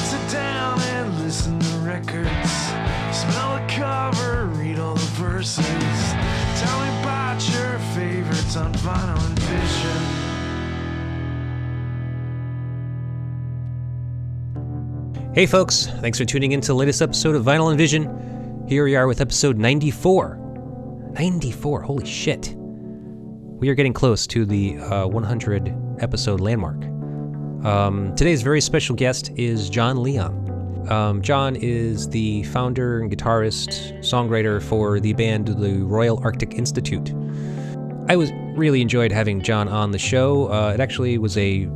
Sit down and listen to records. Smell the cover, read all the verses. Tell me about your favorites on Vinyl and Vision. Hey folks, thanks for tuning in to the latest episode of Vinyl and Vision. Here we are with episode 94. 94, holy shit. We are getting close to the 100 episode landmark. Today's very special guest is John Leon. John is the founder and guitarist, songwriter for the band the Royal Arctic Institute. I really enjoyed having John on the show. It actually was a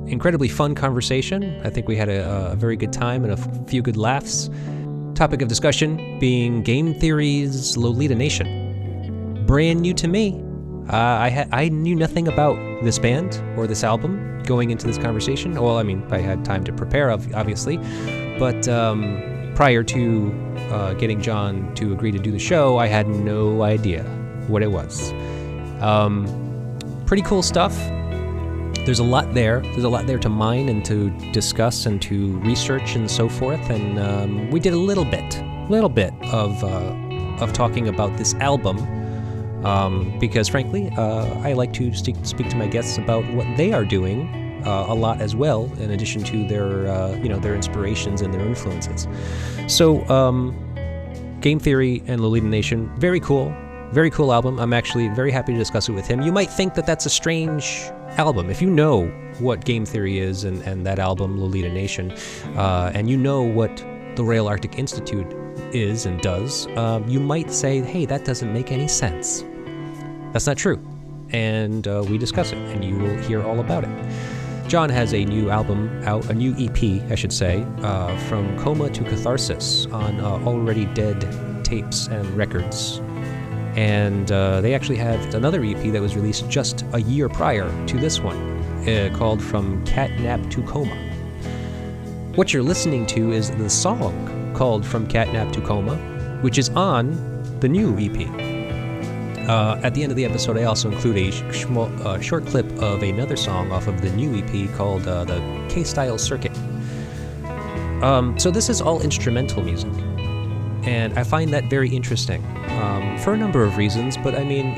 incredibly fun conversation. I think we had a very good time and a few good laughs. Topic of discussion being Game Theory's Lolita Nation. Brand new to me. I knew nothing about this band or this album going into this conversation. Well, I mean, I had time to prepare, obviously, but prior to getting John to agree to do the show, I had no idea what it was. Pretty cool stuff. There's a lot there. There's a lot there to mine and to discuss and to research and so forth. And we did a little bit of talking about this album. Because frankly, I like to speak to my guests about what they are doing a lot as well, in addition to their inspirations and their influences. So, Game Theory and Lolita Nation, very cool album. I'm actually very happy to discuss it with him. You might think that that's a strange album. If you know what Game Theory is and that album, Lolita Nation, and you know what the Royal Arctic Institute is and does, you might say, hey, that doesn't make any sense. That's not true. And we discuss it, and you will hear all about it. John has a new album out, a new EP, I should say, From Coma to Catharsis on Already Dead tapes and records. And they actually have another EP that was released just a year prior to this one, called From Catnap to Coma. What you're listening to is the song called From Catnap to Coma, which is on the new EP. At the end of the episode, I also include a short clip of another song off of the new EP called the K-Style Circuit. So this is all instrumental music, and I find that very interesting for a number of reasons. But I mean,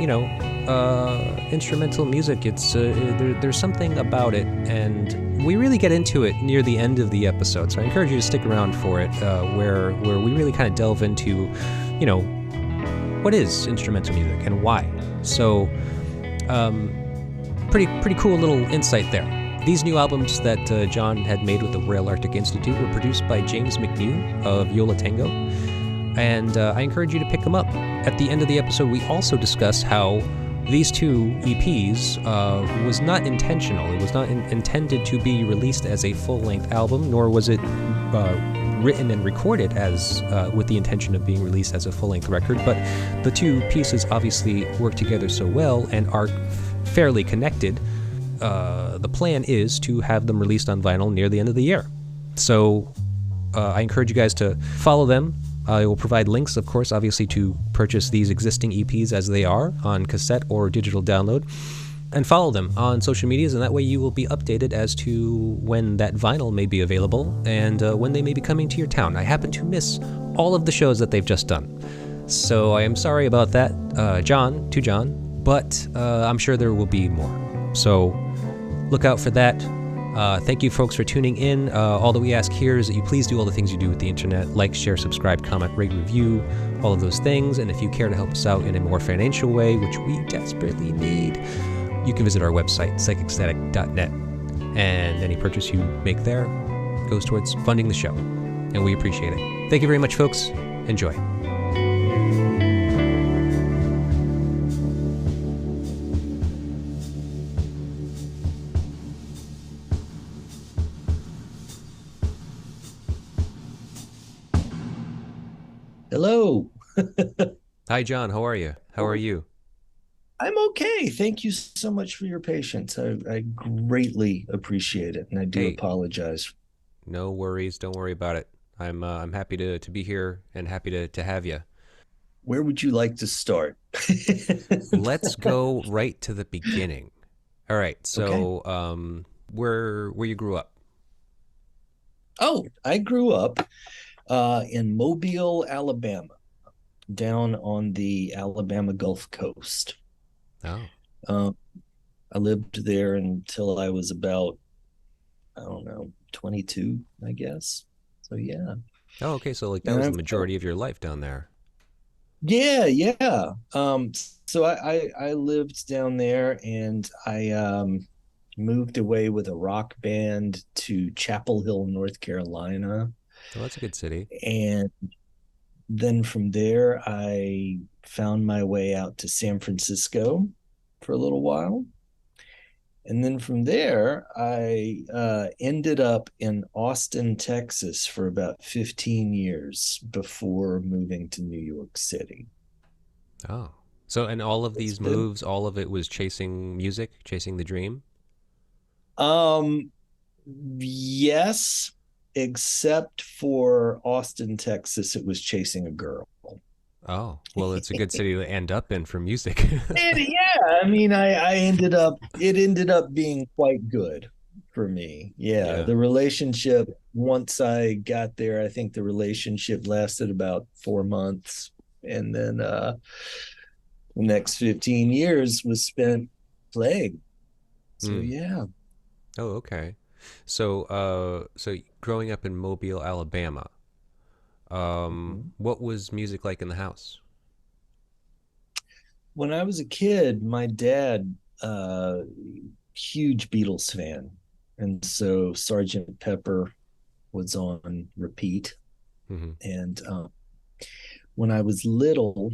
instrumental music, it's there's something about it, and we really get into it near the end of the episode. So I encourage you to stick around for it, where we really kind of delve into, what is instrumental music and why. So, pretty cool little insight there. These new albums that John had made with the Royal Arctic Institute were produced by James McNew of Tengo, and I encourage you to pick them up. At the end of the episode, we also discuss how these two EPs was not intentional. It was not intended to be released as a full-length album, nor was it written and recorded as with the intention of being released as a full-length record, but the two pieces obviously work together so well and are fairly connected. The plan is to have them released on vinyl near the end of the year. So I encourage you guys to follow them. I will provide links, of course, obviously, to purchase these existing EPs as they are on cassette or digital download. And follow them on social medias, and that way you will be updated as to when that vinyl may be available and when they may be coming to your town. I happen to miss all of the shows that they've just done, so I am sorry about that, John, but I'm sure there will be more. So look out for that. Thank you, folks, for tuning in. All that we ask here is that you please do all the things you do with the internet: like, share, subscribe, comment, rate, review, all of those things. And if you care to help us out in a more financial way, which we desperately need, you can visit our website, psychicstatic.net, and any purchase you make there goes towards funding the show, and we appreciate it. Thank you very much, folks. Enjoy. Hello. Hi, John. How are you? How are you? I'm okay. Thank you so much for your patience. I greatly appreciate it, and I do apologize. No worries. Don't worry about it. I'm happy to be here and happy to have you. Where would you like to start? Let's go right to the beginning. All right. So, where you grew up? Oh, I grew up in Mobile, Alabama, down on the Alabama Gulf Coast. Oh. Um, I lived there until I was about, I don't know, 22, I guess. So yeah. Oh, okay. So like that And was the I've majority of your life down there. Yeah, yeah. So I lived down there, and I moved away with a rock band to Chapel Hill, North Carolina. Oh, that's a good city. And then from there, I found my way out to San Francisco for a little while. And then from there, I ended up in Austin, Texas for about 15 years before moving to New York City. Oh. So, and all of It's these been moves, all of it was chasing music, chasing the dream? Um, yes, except for Austin, Texas, it was chasing a girl. Oh, well, it's a good city to end up in for music. And yeah, I mean, I ended up, it ended up being quite good for me. Yeah, Yeah. the relationship, once I got there, I think the relationship lasted about 4 months. And then the next 15 years was spent playing. So Hmm. yeah. Oh, okay. So growing up in Mobile, Alabama, Mhm. what was music like in the house? When I was a kid, my dad, huge Beatles fan, and so Sergeant Pepper was on repeat. Hmm. And when I was little,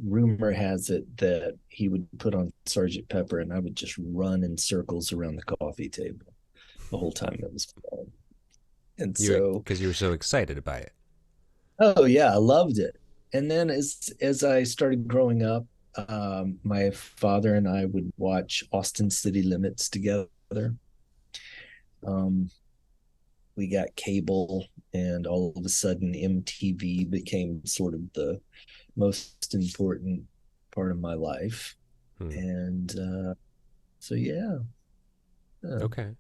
rumor has it that he would put on Sergeant Pepper, and I would just run in circles around the coffee table the whole time it was playing. And You're so, because you were so excited by it. oh yeah, I loved it. And then as I started growing up, my father and I would watch Austin City Limits together. Um, we got cable, and all of a sudden, MTV became sort of the most important part of my life. Hmm. And so, yeah. Okay.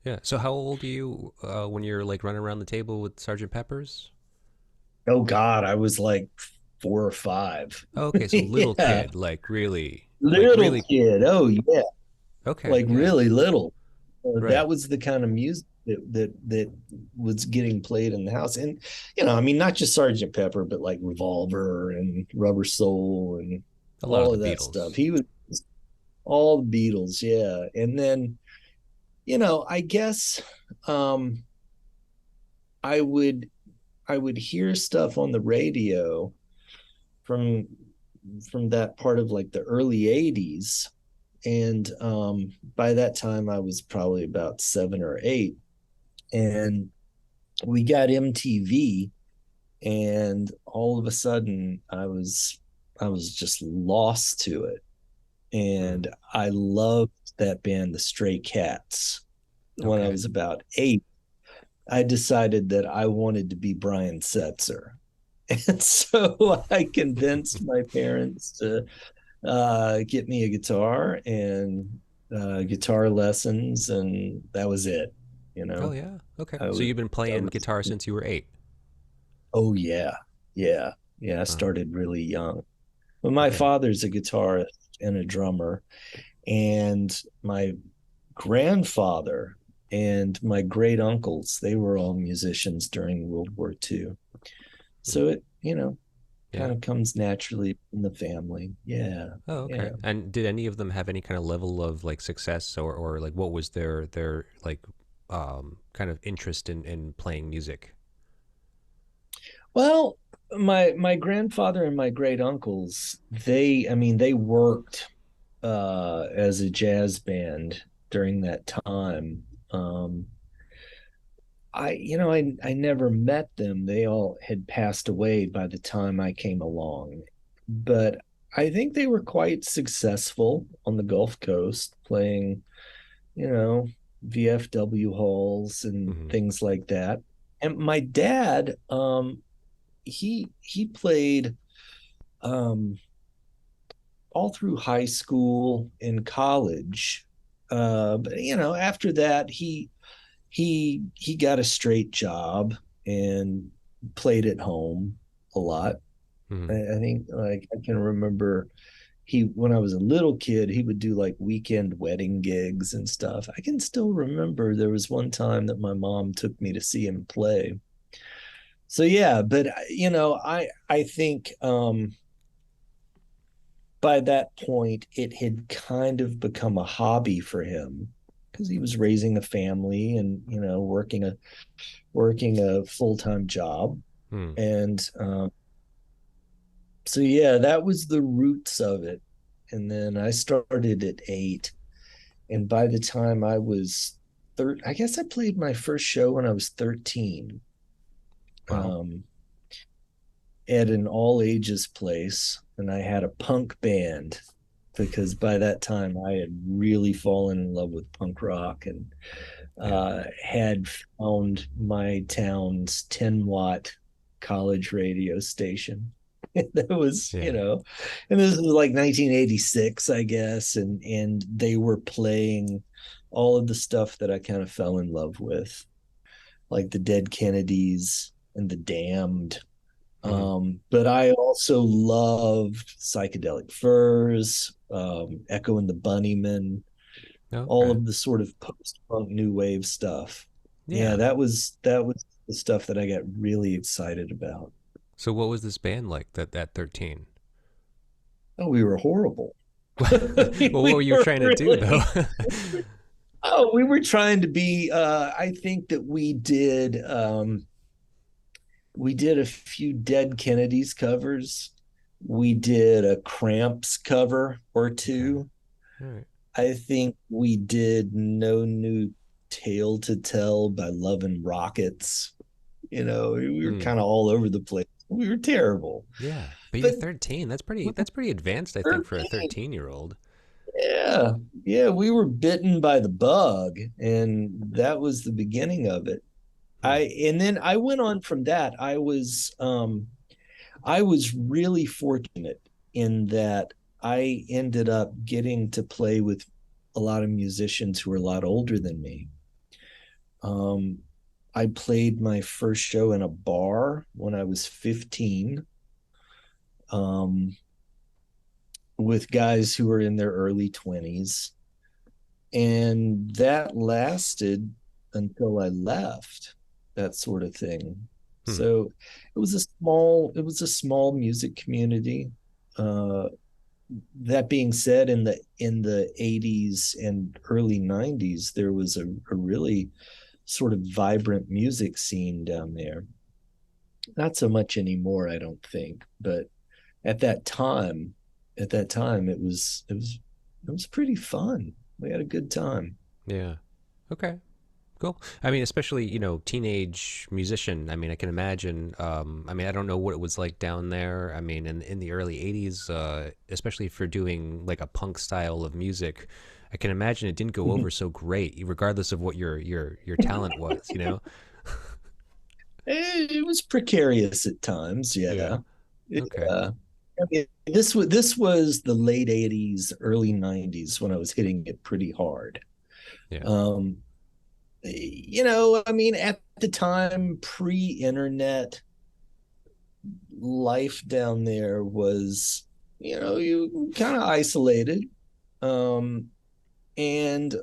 Yeah. So how old are you when you're like running around the table with Sergeant Peppers? Oh God, I was like 4 or 5. Oh, okay. So little Yeah, kid, like little really. kid. Oh yeah, Okay. like Yeah. really little. Right. That was the kind of music that was getting played in the house. And I mean, not just Sergeant Pepper, but like Revolver and Rubber Soul and A lot of all the of that stuff. Beatles. He was all the Beatles, yeah. And then, I guess um I would I would hear stuff on the radio from that part of like the early 80s. And by that time I was probably about 7 or 8. And we got MTV, and all of a sudden I was just lost to it. Hmm. And I loved that band, the Stray Cats. When I Okay. was about 8, I decided that I wanted to be Brian Setzer. And so I convinced my parents to get me a guitar and guitar lessons, and that was it. You Oh know, yeah. Okay. I So was, you've been I playing was guitar since you were 8. oh yeah, yeah, yeah. I Oh. started really young. But my Okay. father's a guitarist and a drummer, and my grandfather and my great uncles, they were all musicians during World War II. Hmm. So it, Yeah. kind of comes naturally in the family. Yeah, Oh, yeah. okay. And did any of them have any kind of level of like success or like what was their like kind of interest in playing music? Well, my grandfather and my great uncles, I mean, they worked as a jazz band during that time. I never met them. They all had passed away by the time I came along. But I think they were quite successful on the Gulf Coast, playing, you know, VFW halls and Hmm. things like that. And my dad, he played um all through high school and college. But after that, he got a straight job and played at home a lot. Hmm. I think like I can remember he when I was a little kid, he would do like weekend wedding gigs and stuff. I can still remember there was one time that my mom took me to see him play. So yeah, but I think by that point it had kind of become a hobby for him because he was raising a family and working a full-time job. Hmm. And so yeah, that was the roots of it. And then I started at 8, and by the time I was I guess I played my first show when I was 13, Wow. um, at an all ages place, and I had a punk band because by that time I had really fallen in love with punk rock and Yeah. had found my town's 10-watt college radio station. That was, Yeah. and this was like 1986, I guess, and they were playing all of the stuff that I kind of fell in love with, like the Dead Kennedys and the Damned. Hmm. But I also loved Psychedelic Furs, Echo and the Bunnymen, all Okay. of the sort of post-punk new wave stuff. Yeah, Yeah. that was the stuff that I got really excited about. So what was this band like that at 13? Oh, we were horrible. Well, what were We you were trying to do though? really, oh, we were trying to be, I think that we did a few Dead Kennedys covers. We did a Cramps cover or Okay. two. All right. I think we did No New Tale to Tell by Love and Rockets. We were Hmm. kind of all over the place. We were terrible. Yeah. But you're But 13. That's pretty advanced, I think, for a 13, 13-year-old. yeah. Yeah, we were bitten by the bug, and that was the beginning of it. Hmm. And then I went on from that. I was really fortunate in that I ended up getting to play with a lot of musicians who were a lot older than me. Um, I played my first show in a bar when I was 15, um, with guys who were in their early 20s. And that lasted until I left, that sort of thing. Hmm. So it was a small music community. Uh, that being said, in the 80s and early 90s, there was a really sort of vibrant music scene down there. Not so much anymore, I don't think, but at that time, it was pretty fun. We had a good time. Yeah. Okay. Cool. I mean, especially, teenage musician. I mean, I can imagine. I mean, I don't know what it was like down there. I mean, in the early 80s, especially for doing like a punk style of music, I can imagine it didn't go over so great, regardless of what your talent was. It was precarious at times, Yeah. yeah. Okay. Yeah. I mean, this was the late 80s, early 90s when I was hitting it pretty hard. Yeah. Um, I mean, at the time, pre-internet, life down there was, you kind of isolated. Um, and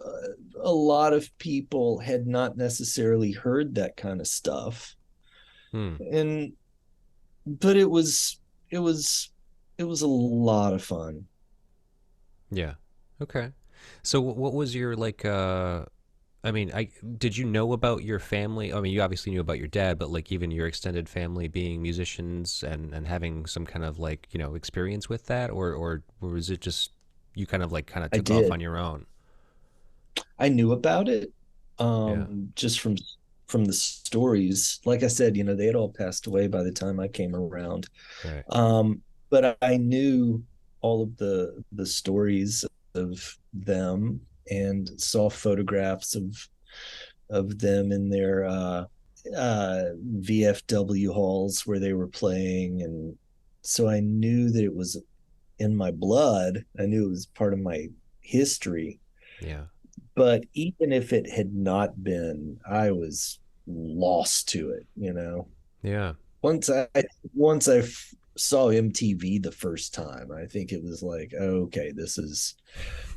a lot of people had not necessarily heard that kind of stuff. Hmm. And but it was a lot of fun. Yeah. Okay. So what was your like I mean, I did you know about your family? I mean, you obviously knew about your dad, but like even your extended family being musicians and having some kind of like, experience with that, or was it just you kind of I took off did. on your own? I knew about it, Yeah. just from the stories. Like I said, they had all passed away by the time I came around. Right. But I knew all of the stories of them and saw photographs of them in their VFW halls where they were playing, and so I knew that it was in my blood. I knew it was part of my history. Yeah. But even if it had not been, I was lost to it, Yeah. once I saw MTV the first time, I think it was like, oh, okay, this is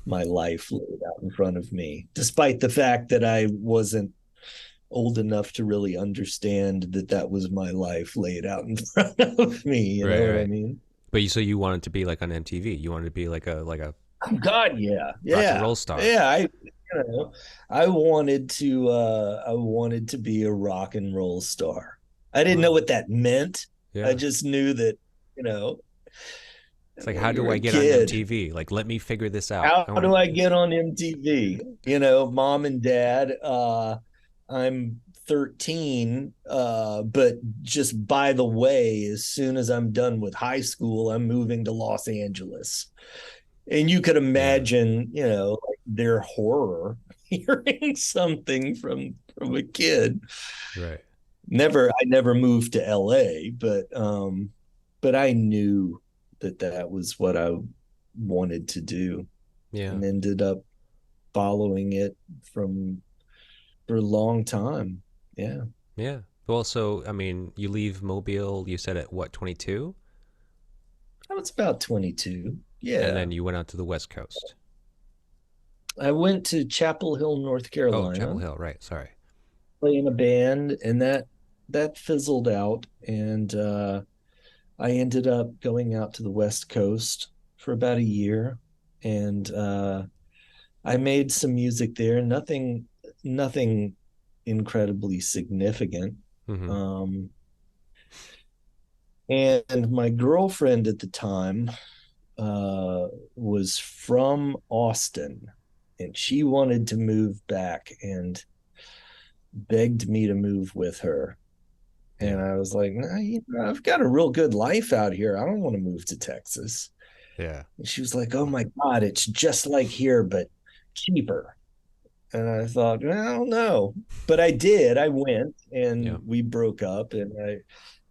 my life laid out in front of me, despite the fact that I wasn't old enough to really understand that that was my life laid out in front of me. You Right, know what I right. mean? But so you wanted to be like on MTV. You wanted to be like a Oh, God, yeah, rock and yeah, roll star. yeah. I wanted to be a rock and roll star. I didn't know Wow. what that meant. I Yeah. just knew that, you know, It's like, when how do you're I a get on kid, MTV? Like, let me figure this out. how I want do I to. get on MTV? Mom and dad, I'm 13, but just by the way, as soon as I'm done with high school, I'm moving to Los Angeles. And you could Yeah. imagine, like their horror hearing something from a kid. Right. I never moved to LA, but I knew that that was what I wanted to do, Yeah. and ended up following it from for a long time. Yeah. Yeah. Well, so I mean, you leave Mobile. You said at what, 22, I was about 22. and Yeah. then you went out to the West Coast. I went to Chapel Hill, North Oh, Chapel Carolina, Hill. Right. Sorry. playing a band, and that fizzled out, and I ended up going out to the West Coast for about a year, and I made some music there. Nothing incredibly significant. Mm-hmm. Um, and my girlfriend at the time was from Austin, and she wanted to move back and begged me to move with her. And Yeah. I was like, nah, I've got a real good life out here. I don't want to move to Texas. Yeah. And she was like, oh my God, it's just like here, but cheaper. And I thought, well, I don't know. But I did. I went, Yeah. and we broke up, and I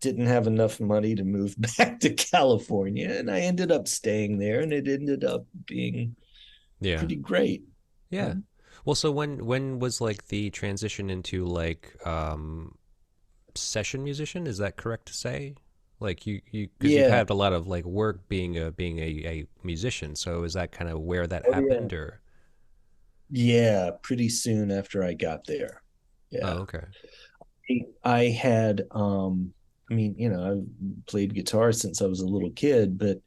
didn't have enough money to move back to California. And I ended up staying there, and it ended up being Yeah. pretty great. Yeah. Well, so when was like the transition into like session musician? Is that correct to say? Like you because you've Yeah. had a lot of like work being a musician. So is that kind of where that Oh, yeah. happened, or? Yeah. Pretty soon after I got there. Oh, Yeah. okay. I had, I mean, I've played guitar since I was a little kid, but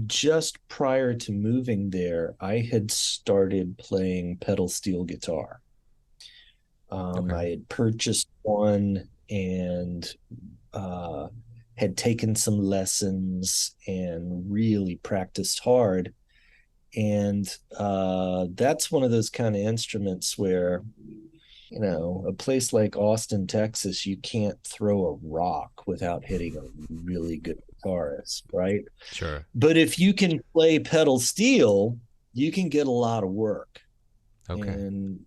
just prior to moving there, I had started playing pedal steel guitar. Okay. I had purchased one, and uh, had taken some lessons and really practiced hard. And that's one of those kind of instruments where, a place like Austin, Texas, you can't throw a rock without hitting a really good guitarist, right? Sure. But if you can play pedal steel, you can get a lot of work. Okay. And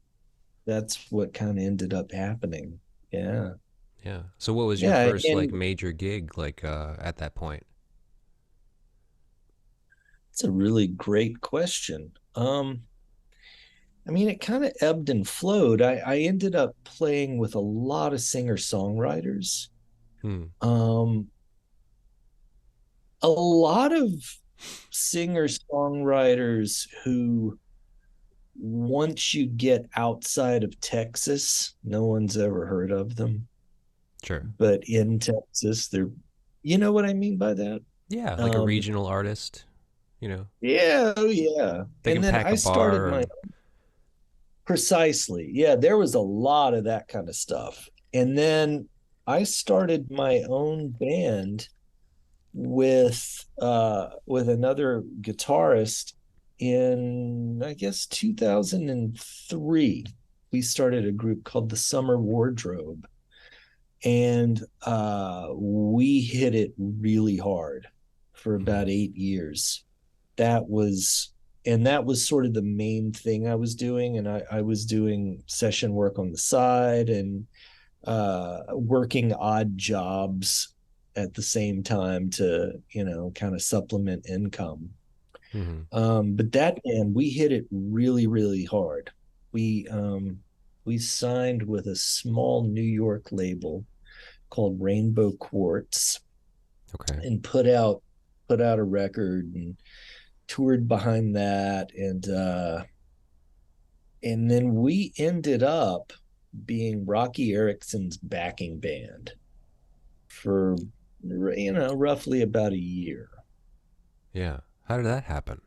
that's what kind of ended up happening. Yeah. Yeah. So what was your Yeah. first like And major gig like at that point? it's a really great question. I mean, it kind of ebbed and flowed. I ended up playing with a lot of singer-songwriters. Hmm. Um, a lot of singer-songwriters who, once you get outside of Texas, no one's ever heard of them. Sure. But in Texas, they're, you know what I mean by that? Yeah, like a Um, regional artist, you know. yeah, oh yeah. They can And then pack I a started bar my and precisely. Yeah, there was a lot of that kind of stuff. And then I started my own band with another guitarist in, I guess, 2003. We started a group called the Summer Wardrobe, and we hit it really hard for mhm. about 8 years. That was that was sort of the main thing I was doing, and I was doing session work on the side, and working odd jobs at the same time to kind of supplement income. Hmm. But that band, we hit it really, really hard. We signed with a small New York label called Rainbow Quartz Okay. and put out a record and toured behind that, and then we ended up being Rocky Erickson's backing band for roughly about a year. Yeah. How did that happen?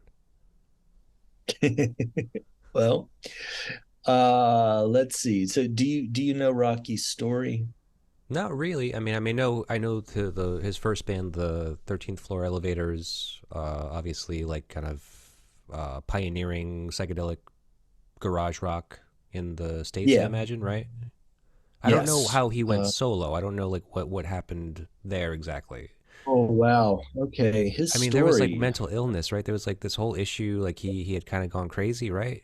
Well, let's see. So do you know Rocky's story? Not really. I know the his first band, the 13th Floor Elevators, obviously like kind of pioneering psychedelic garage rock in the States, I Yeah. imagine, right? I don't know Yes. how he went solo. I don't know like what happened there exactly. Oh wow. Okay. His I mean, there was like story. mental illness, right? There was like this whole issue, like he had kind of gone crazy, right?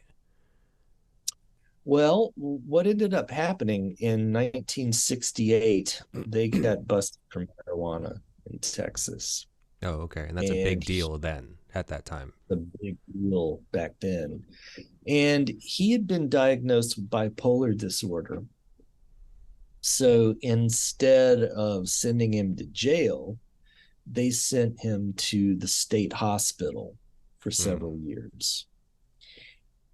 Well, what ended up happening in 1968, they got busted for marijuana in Texas. Oh, okay. And that's a big And deal then at that time. the big deal back then. And he had been diagnosed with bipolar disorder. So instead of sending him to jail, they sent him to the state hospital for Hmm. several years.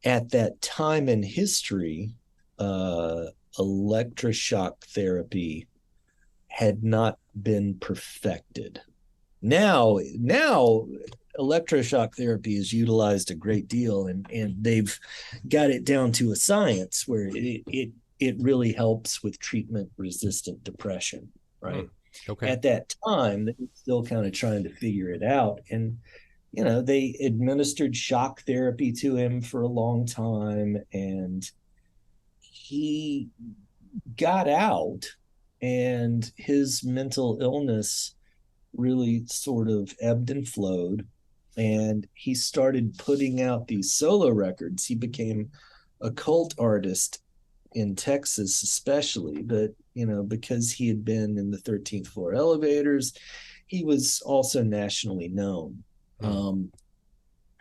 At that time in history, uh, electroshock therapy had not been perfected. Now electroshock therapy is utilized a great deal, and they've got it down to a science where it really helps with treatment resistant depression, Hmm. right? Okay. At that time, they were still kind of trying to figure it out. And they administered shock therapy to him for a long time, and he got out, and his mental illness really sort of ebbed and flowed, and he started putting out these solo records. He became a cult artist in Texas, especially, but because he had been in the 13th Floor Elevators, he was also nationally known. Hmm. um,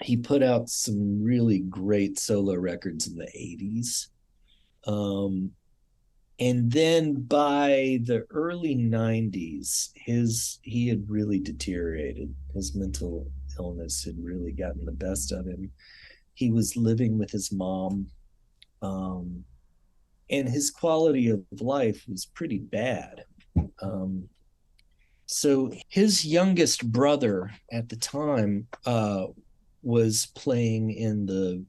he put out some really great solo records in the 80s. um, and then by the early 90s, he had really deteriorated. His mental illness had really gotten the best of him. He was living with his mom, um, and his quality of life was pretty bad. um, so his youngest brother at the time was playing in the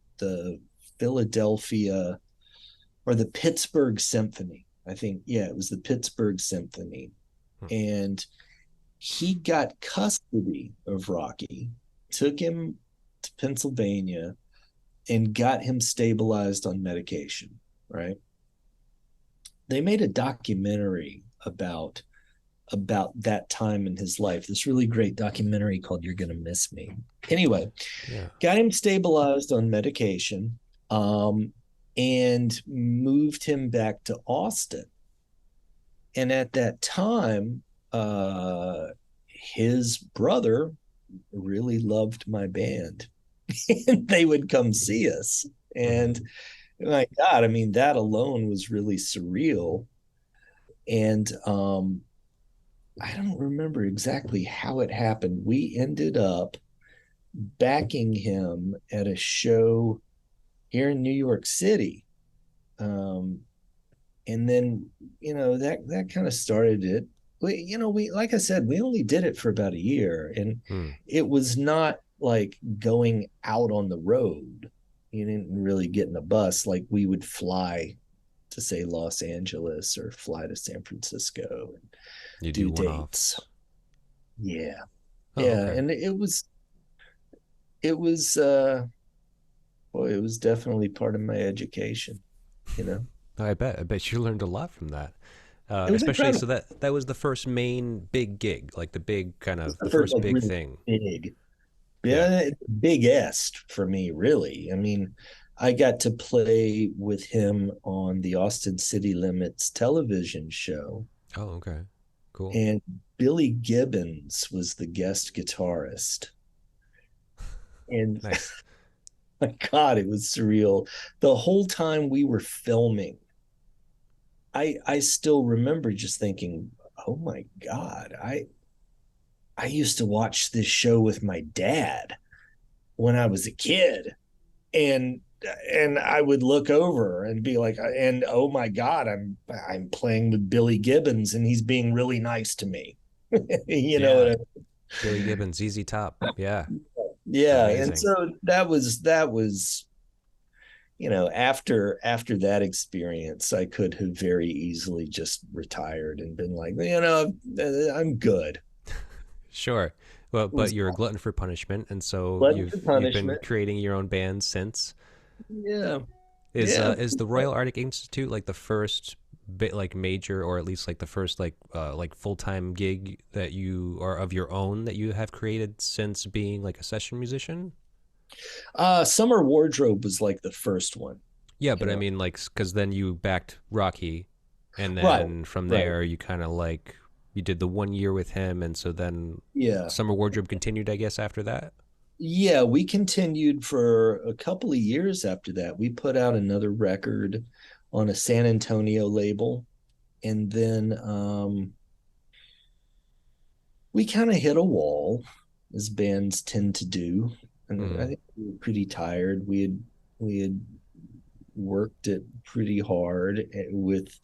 Philadelphia or the Pittsburgh Symphony. I think, yeah, it was the Pittsburgh Symphony. Hmm. And he got custody of Rocky, took him to Pennsylvania, and got him stabilized on medication, right? They made a documentary about that time in his life. This really great documentary called You're Gonna Miss Me. Anyway, Yeah. got him stabilized on medication, um, and moved him back to Austin. And at that time, his brother really loved my band, and they would come see us. Hmm. And my God, I mean, that alone was really surreal. And I don't remember exactly how it happened. We ended up backing him at a show here in New York City. Um, and then that kind of started it. We like I said, we only did it for about a year, and Hmm. it was not like going out on the road. You didn't really get in a bus. Like, we would fly to, say, Los Angeles or fly to San Francisco and You do do one dates. offs. Yeah. Oh, Yeah, okay. and it was boy, it was definitely part of my education, you know. I bet. I bet you learned a lot from that. It was Especially so incredible. that was the first main big gig, like the big kind It's of the the first first like big really thing. big. Yeah. Yeah, it's biggest for me, really. I mean, I got to play with him on the Austin City Limits television show, Oh, okay. Cool. and Billy Gibbons was the guest guitarist. And Nice. my God, it was surreal. The whole time we were filming, I still remember just thinking, oh my God, I used to watch this show with my dad when I was a kid. And I would look over and be like, and oh my God, I'm playing with Billy Gibbons and he's being really nice to me. You know what Yeah. I Billy Gibbons, ZZ Top. Yeah. Yeah. And Amazing. so that was, after that experience, I could have very easily just retired and been like, I'm good. Sure. Well, It but was you're a glutton for punishment, and so glutton for you've been punishment. creating your own band since. Yeah. Yeah. Is the Royal Arctic Institute like the first bit like major, or at least like the first like full time gig that you, or of your own, that you have created since being like a session musician? Summer Wardrobe was like the first one, Yeah, you but I know. mean like because then you backed Rocky, and Right. then from Right. there you kind of like you did the 1 year with him, and so then Yeah. Summer Wardrobe continued, I guess, after that. Yeah, we continued for a couple of years after that. We put out another record on a San Antonio label, and then we kind of hit a wall, as bands tend to do. And I Mm, think we were pretty tired. We had worked it pretty hard with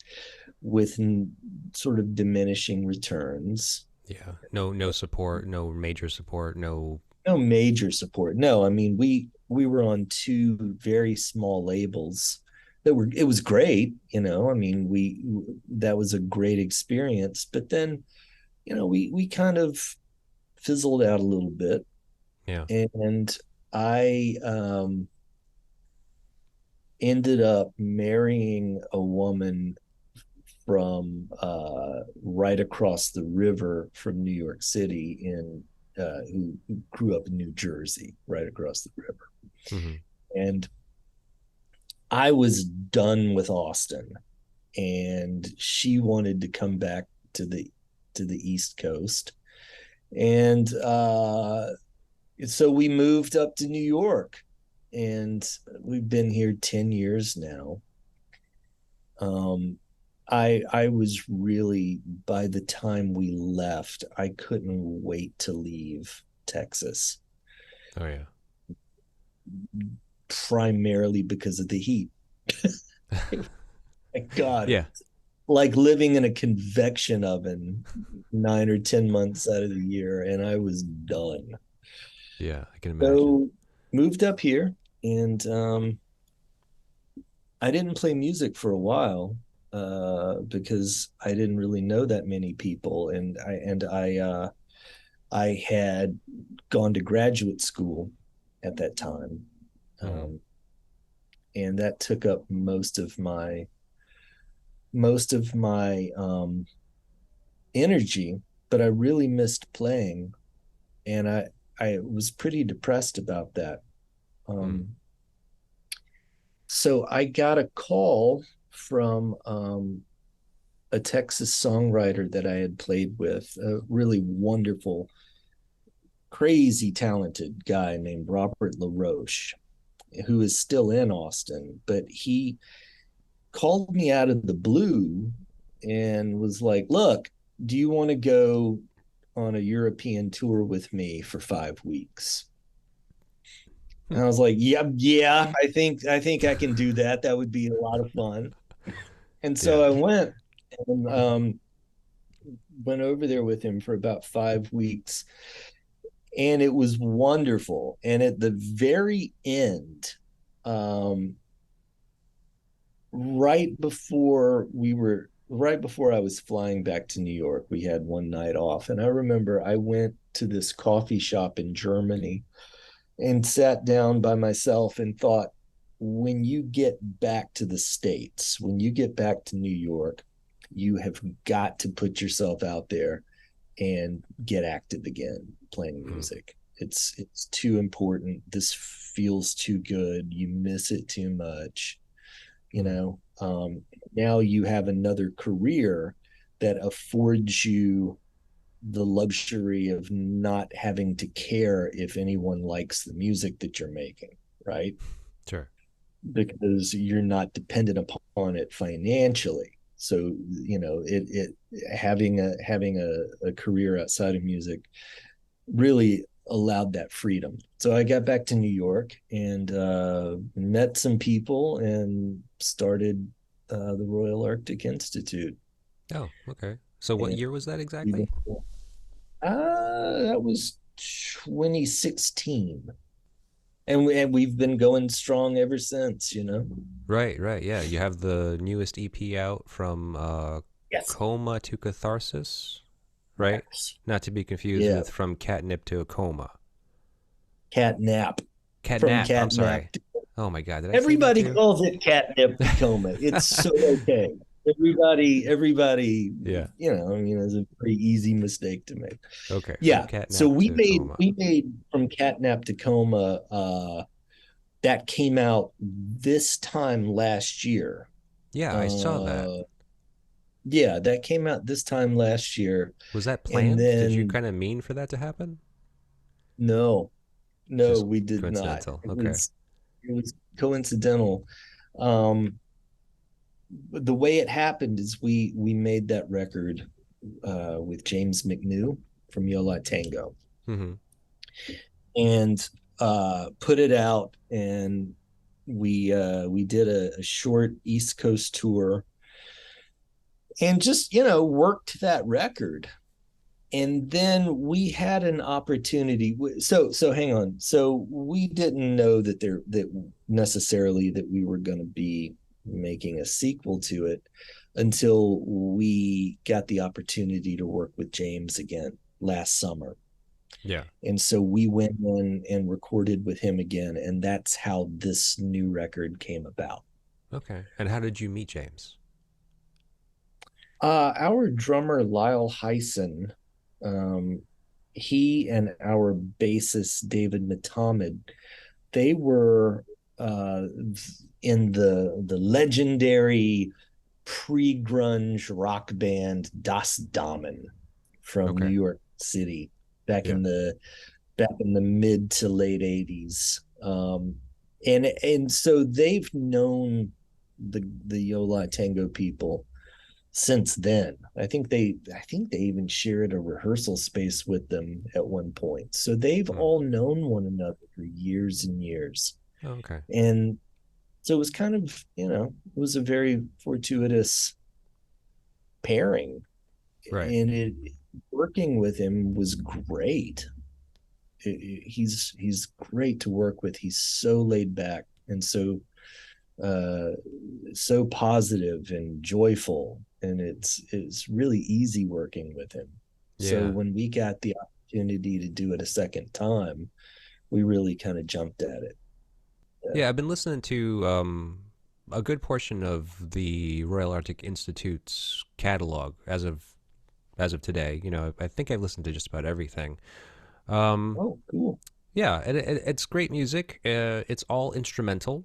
sort of diminishing returns. yeah. No support, no major support, no. No major support. No, I mean we were on two very small labels that were it was great, I mean we that was a great experience, but then we kind of fizzled out a little bit, Yeah. and I ended up marrying a woman from right across the river from New York City, who grew up in New Jersey, right across the river. Hmm. And I was done with Austin, and she wanted to come back to the East Coast, and so we moved up to New York, and we've been here 10 years now. Um, I was really, by the time we left, I couldn't wait to leave Texas, Oh yeah. primarily because of the heat. God, Yeah. like living in a convection oven 9 or 10 months out of the year, and I was done. Yeah, I can imagine. So moved up here, and I didn't play music for a while, because I didn't really know that many people, and I had gone to graduate school at that time, Hmm. um, and that took up most of my energy. But I really missed playing, and I was pretty depressed about that. Hmm. Um, so I got a call from a Texas songwriter that I had played with, a really wonderful, crazy talented guy named Robert LaRoche, who is still in Austin, but he called me out of the blue and was like, "Look, do you want to go on a European tour with me for 5 weeks?" And I was like, "Yeah, yeah, I think I can do that. That would be a lot of fun." And so Yeah. I went, and went over there with him for about 5 weeks, and it was wonderful. And at the very end, um, right before I was flying back to New York, we had one night off, and I remember I went to this coffee shop in Germany and sat down by myself and thought, when you get back to the States, when you get back to New York, you have got to put yourself out there and get active again playing Mm. music. It's too important. This feels too good. You miss it too much, you Mm. know. Now you have another career that affords you the luxury of not having to care if anyone likes the music that you're making, right? Sure. Because you're not dependent upon it financially. So, it having a career outside of music really allowed that freedom. So I got back to New York and met some people and started the Royal Arctic Institute. Oh, okay. So what And year was that we've exactly? been, that was 2016. And we've been going strong ever since. Right, right. Yeah, you have the newest EP out from Yes. Coma to Catharsis, right? Yes. Not to be confused Yeah. with From Catnip to a Coma. Catnap. From Catnap, I'm catnap sorry. to Oh my God, did I say that everybody too? calls it catnip to coma. It's so okay. Everybody, Yeah. I mean, it's a pretty easy mistake to make. Okay, From Yeah. So Catnap we to made Coma. we made from catnap to coma. That came out this time last year. Yeah, I saw that. Uh, yeah, that came out this time last year, Was that and planned? Did you then kind of mean for that to happen? no, no, Just we did not. coincidental. It Okay. was it was coincidental. Um, the way it happened is we made that record with James McNew from Yola Tango Mm-hmm. and put it out, and we did a short East Coast tour and just worked that record. And then we had an opportunity. So hang on. So we didn't know that necessarily that we were going to be making a sequel to it until we got the opportunity to work with James again last summer. Yeah. And so we went in and recorded with him again, and that's how this new record came about. Okay. And how did you meet James? Our drummer Lyle Hyson, um, he and our bassist David Matamid, they were uh, in the legendary pre-grunge rock band Das Damen from New Okay. York City back Yeah. in the mid to late 80s. And so they've known the Yola Tango people since then. I think they even shared a rehearsal space with them at one point. So they've Hmm. all known one another for years and years. Oh, okay. And so it was kind of, it was a very fortuitous pairing. Right. And it working with him was great. He's great to work with. He's so laid back and uh so positive and joyful, and it's really easy working with him. So Yeah. when we got the opportunity to do it a second time, we really kind of jumped at it. Yeah, I've been listening to a good portion of the Royal Arctic Institute's catalog as of today. I think I've listened to just about everything. Um, Oh, cool. yeah, it's great music. It's all instrumental.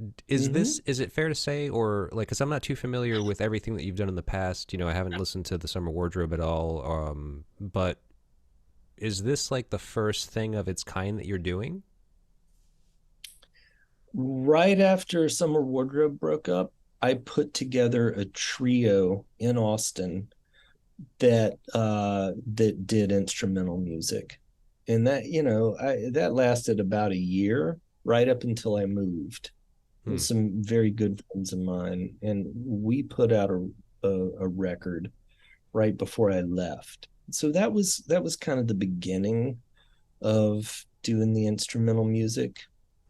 Mm-hmm. Is it fair to say, or like, because I'm not too familiar with everything that you've done in the past. I haven't listened to the Summer Wardrobe at all. But is this like the first thing of its kind that you're doing? Right after Summer Wardrobe broke up, I put together a trio in Austin that did instrumental music, and that lasted about a year, right up until I moved with Hmm. some very good friends of mine, and we put out a record right before I left. So that was kind of the beginning of doing the instrumental music.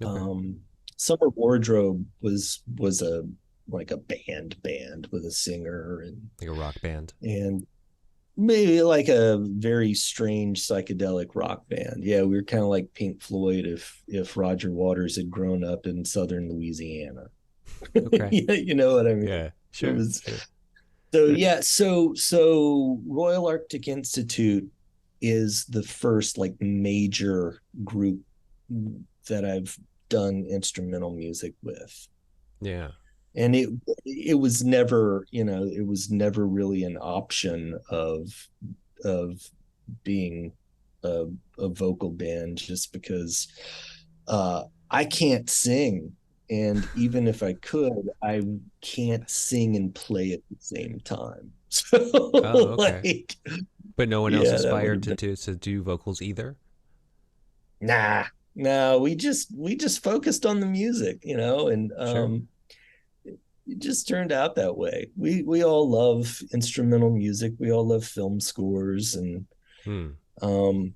Okay. um Summer Wardrobe was a like a band with a singer Like a rock band. and maybe like a very strange psychedelic rock band. Yeah, we were kind of like Pink Floyd if Roger Waters had grown up in southern Louisiana. Okay. Yeah, you know what I mean? Yeah. It Sure. was Sure. so yeah, so Royal Arctic Institute is the first like major group that I've done instrumental music with. Yeah. And it was never really an option of of being a vocal band, just because I can't sing. And even if I could, I can't sing and play at the same time. Oh, So okay. like, But no one else yeah, that would aspired have been to do vocals either? nah. No, we just focused on the music, and Sure. it just turned out that way. We all love instrumental music. We all love film scores, Hmm. um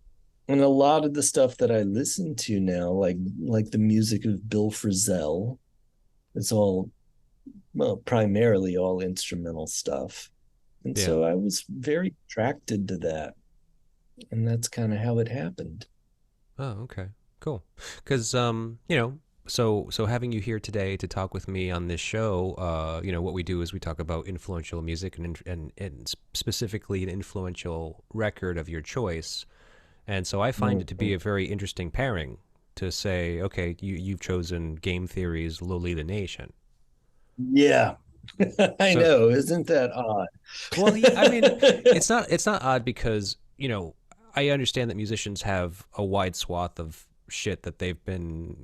and a lot of the stuff that I listen to now, like the music of Bill Frisell, it's all, well, primarily all instrumental stuff. And Yeah. so I was very attracted to that. And that's kind of how it happened. Oh, okay. Cool. Because so having you here today to talk with me on this show, what we do is we talk about influential music and specifically an influential record of your choice. And so I find it to be Mhm. a very interesting pairing to say, okay, you've chosen Game Theory's Lolita Nation. Yeah. I So, know. Isn't that odd? well, I mean, it's not odd because I understand that musicians have a wide swath of shit that they've been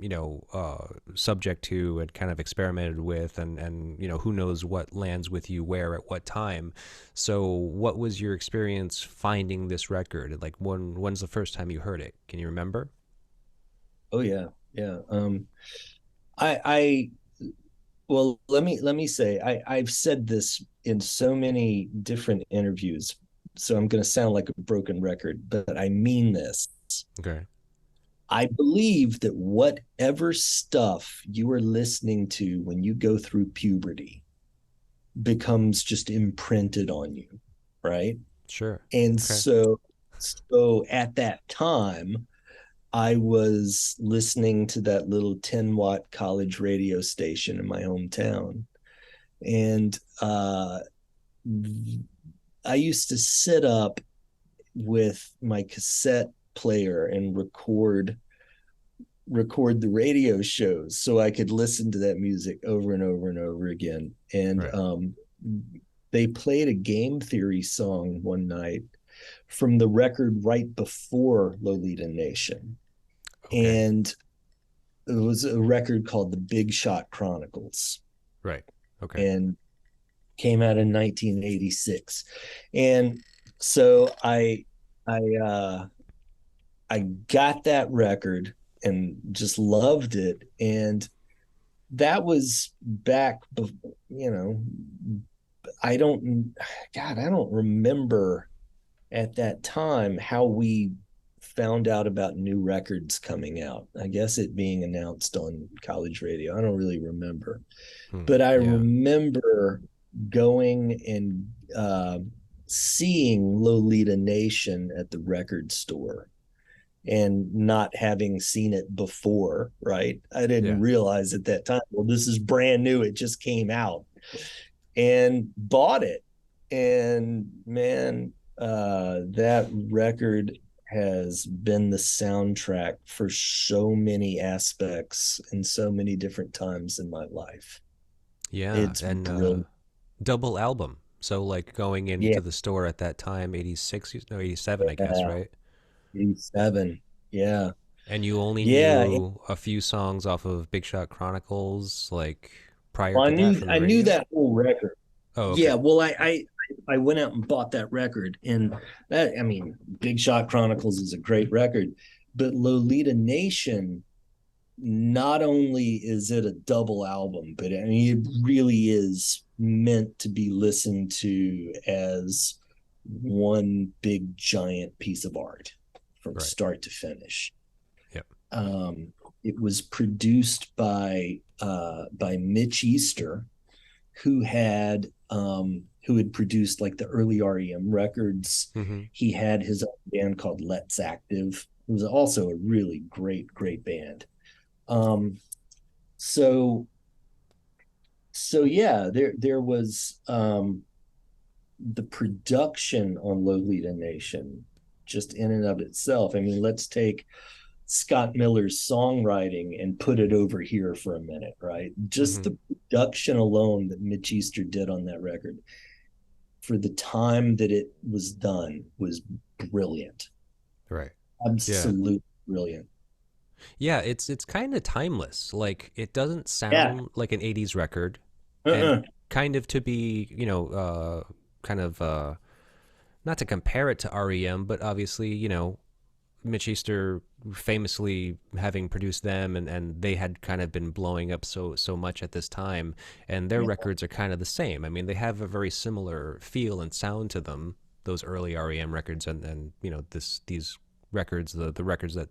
subject to and kind of experimented with, and who knows what lands with you where at what time. So, what was your experience finding this record? Like, when's the first time you heard it? Can you remember? Oh yeah. Yeah. I well, let me say, I've said this in so many different interviews, so I'm going to sound like a broken record, but I mean this. Okay. I believe that whatever stuff you are listening to when you go through puberty becomes just imprinted on you, right? Sure. And Okay. so at that time, I was listening to that little 10-watt college radio station in my hometown. And I used to sit up with my cassette player and record the radio shows so I could listen to that music over and over and over again. And Right. they played a Game Theory song one night from the record right before Lolita Nation. Okay. And it was a record called The Big Shot Chronicles, Right. Okay. and came out in 1986. And so I got that record and just loved it. And that was back, you know, I don't, God, I don't remember at that time how we found out about new records coming out. I guess it being announced on college radio. I don't really remember, Hmm. but I Yeah. remember going and seeing Lolita Nation at the record store and not having seen it before, right? I didn't Yeah. realize at that time, well, this is brand new. It just came out, and bought it. And man, that record has been the soundtrack for so many aspects and so many different times in my life. Yeah. It's And brilliant. double album. So like going Yeah, into the store at that time, 86, no, 87, I guess, yeah, right? 87. Yeah, And you only yeah. knew a few songs off of Big Shot Chronicles, like prior Well, to I that knew from the I knew radio? that whole record. Oh, Yeah, okay. well, I went out and bought that record, and that, I mean, Big Shot Chronicles is a great record, but Lolita Nation, not only is it a double album, but I mean, it really is meant to be listened to as one big giant piece of art from Right. start to finish. Yep. It was produced by Mitch Easter, who had produced like the early REM records. Mm-hmm. He had his own band called Let's Active. It was also a really great band. Um, so so yeah, there was the production on Lolita Nation just in and of itself. I mean, let's take Scott Miller's songwriting and put it over here for a minute, right? Just Mm-hmm. the production alone that Mitch Easter did on that record. for the time that it was done was brilliant. Right. Yeah. Absolutely brilliant. Yeah, it's kind of timeless. Like it doesn't Yeah. sound like an 80s record, and Uh-uh. kind of to be, kind of not to compare it to REM, but obviously, Mitch Easter famously having produced them, and they had kind of been blowing up so much at this time, and their Yeah. records are kind of the same. I mean, they have a very similar feel and sound to them, those early REM records, and these records, the records that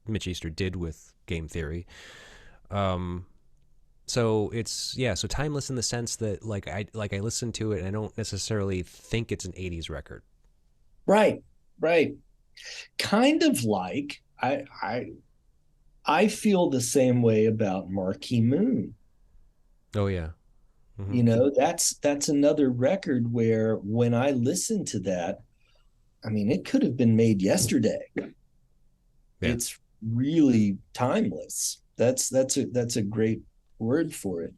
Mitch Easter did with Game Theory. Um, so it's, yeah, so timeless in the sense that I listen to it and I don't necessarily think it's an 80s record. Right. Right. Kind of like I feel the same way about Marquee Moon. Oh yeah. Hmm. You know, that's another record where when I listen to that, I mean, it could have been made yesterday. Yeah. It's really timeless. That's a great word for it.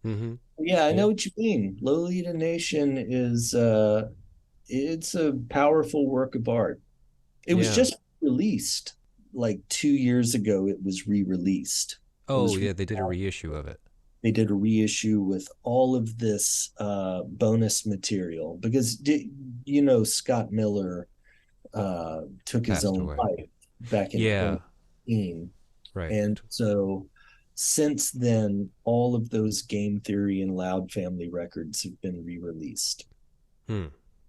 Hmm. Yeah, I Yeah. know what you mean. Lolita Nation is it's a powerful work of art. It was Yeah. just released like 2 years ago. It was re-released. It Oh was yeah, they did a reissue of it. they did a reissue with all of this bonus material because Scott Miller took his Passed own away. life back in Yeah. 2018. Right. And so since then, all of those Game Theory and Loud Family records have been re-released. Hmm.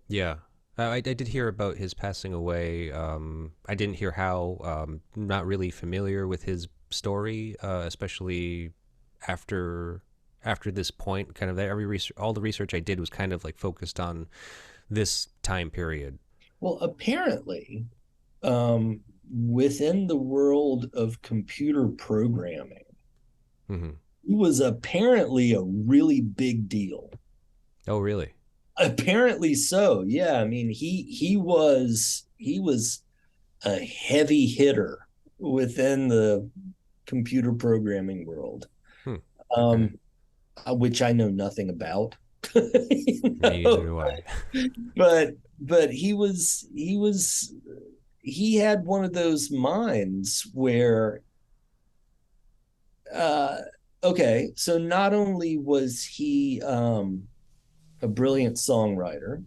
Yeah. I did hear about his passing away. I didn't hear how. Not really familiar with his story, especially after this point. Kind of every research, all the research I did was kind of like focused on this time period. Well, apparently, within the world of computer programming, Hmm. he was apparently a really big deal. Oh, really? Apparently so. Yeah, I mean he was a heavy hitter within the computer programming world, Hmm. Okay. um, which I know nothing about. Me neither do I. But he had one of those minds where uh okay, so not only was he a brilliant songwriter,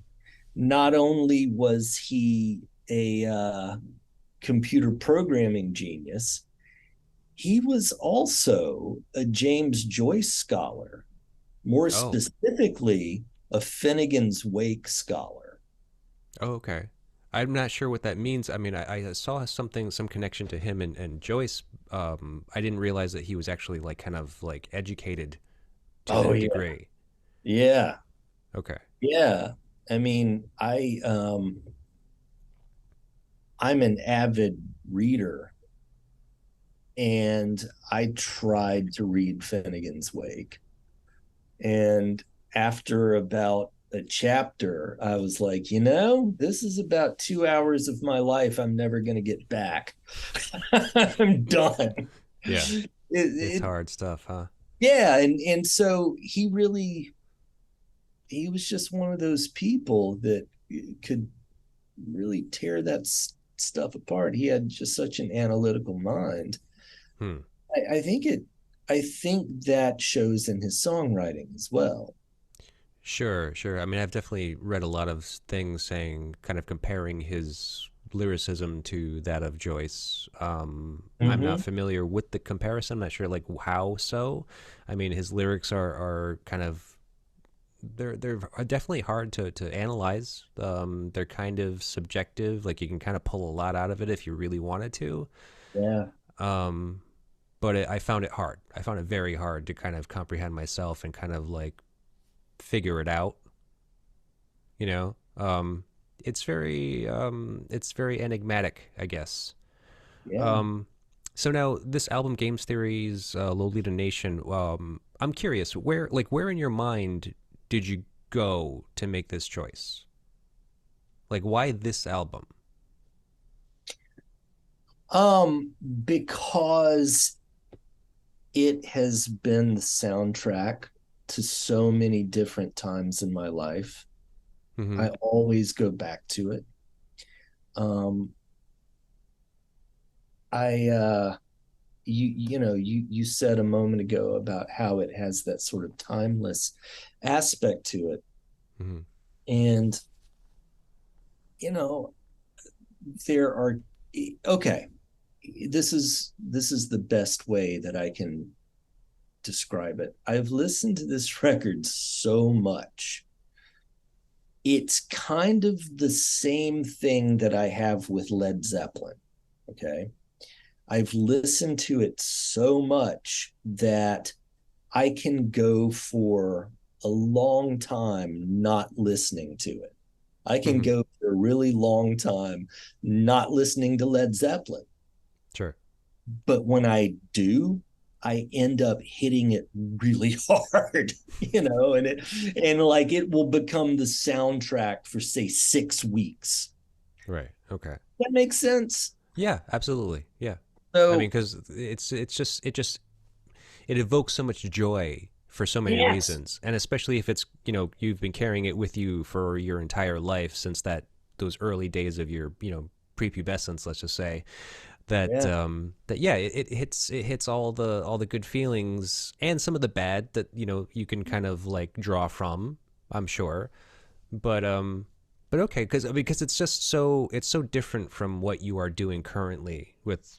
not only was he a computer programming genius, he was also a James Joyce scholar, more Oh. specifically, a Finnegan's Wake scholar. Oh, okay. I'm not sure what that means. I mean, I saw something, some connection to him and Joyce. I didn't realize that he was actually like kind of like educated to Oh that yeah, degree. yeah, Okay. yeah. I mean, I'm an avid reader, and I tried to read Finnegan's Wake. And after about a chapter, I was like, this is about 2 hours of my life I'm never going to get back. I'm done. Yeah. It's It, hard stuff, huh? yeah. And so he was just one of those people that could really tear that stuff apart. He had just such an analytical mind. Hmm. I think I think that shows in his songwriting as well. Sure, sure. I mean, I've definitely read a lot of things saying, kind of comparing his lyricism to that of Joyce. I'm not Mm-hmm. familiar with the comparison. I'm not sure like how so. I mean, his lyrics are kind of, they're definitely hard to analyze. They're kind of subjective. Like you can kind of pull a lot out of it if you really wanted to. Yeah. Um, but I found it hard. I found it very hard to kind of comprehend myself and kind of like figure it out. You know, it's very enigmatic, I guess. Yeah. Um, so now this album, Games Theory's Lolita Nation. I'm curious, where in your mind did you go to make this choice? Like, why this album? Because it has been the soundtrack to so many different times in my life. Mm-hmm. I always go back to it. Um, I you said a moment ago about how it has that sort of timeless aspect to it. Mm-hmm. And you know, there are okay, this is the best way that I can describe it. I've listened to this record so much. It's kind of the same thing that I have with Led Zeppelin. Okay. I've listened to it so much that I can go for a long time not listening to it. I can Mm-hmm. go for a really long time not listening to Led Zeppelin. Sure. But when I do, I end up hitting it really hard, and like it will become the soundtrack for say 6 weeks. Right. Okay. That makes sense. Yeah, absolutely. Yeah. I mean, So because it evokes so much joy for so many yes, reasons, and especially if it's you've been carrying it with you for your entire life since those early days of your prepubescence, let's just say that yeah. yeah, it hits all the good feelings and some of the bad that you can kind of like draw from, I'm sure, but okay, because it's so different from what you are doing currently with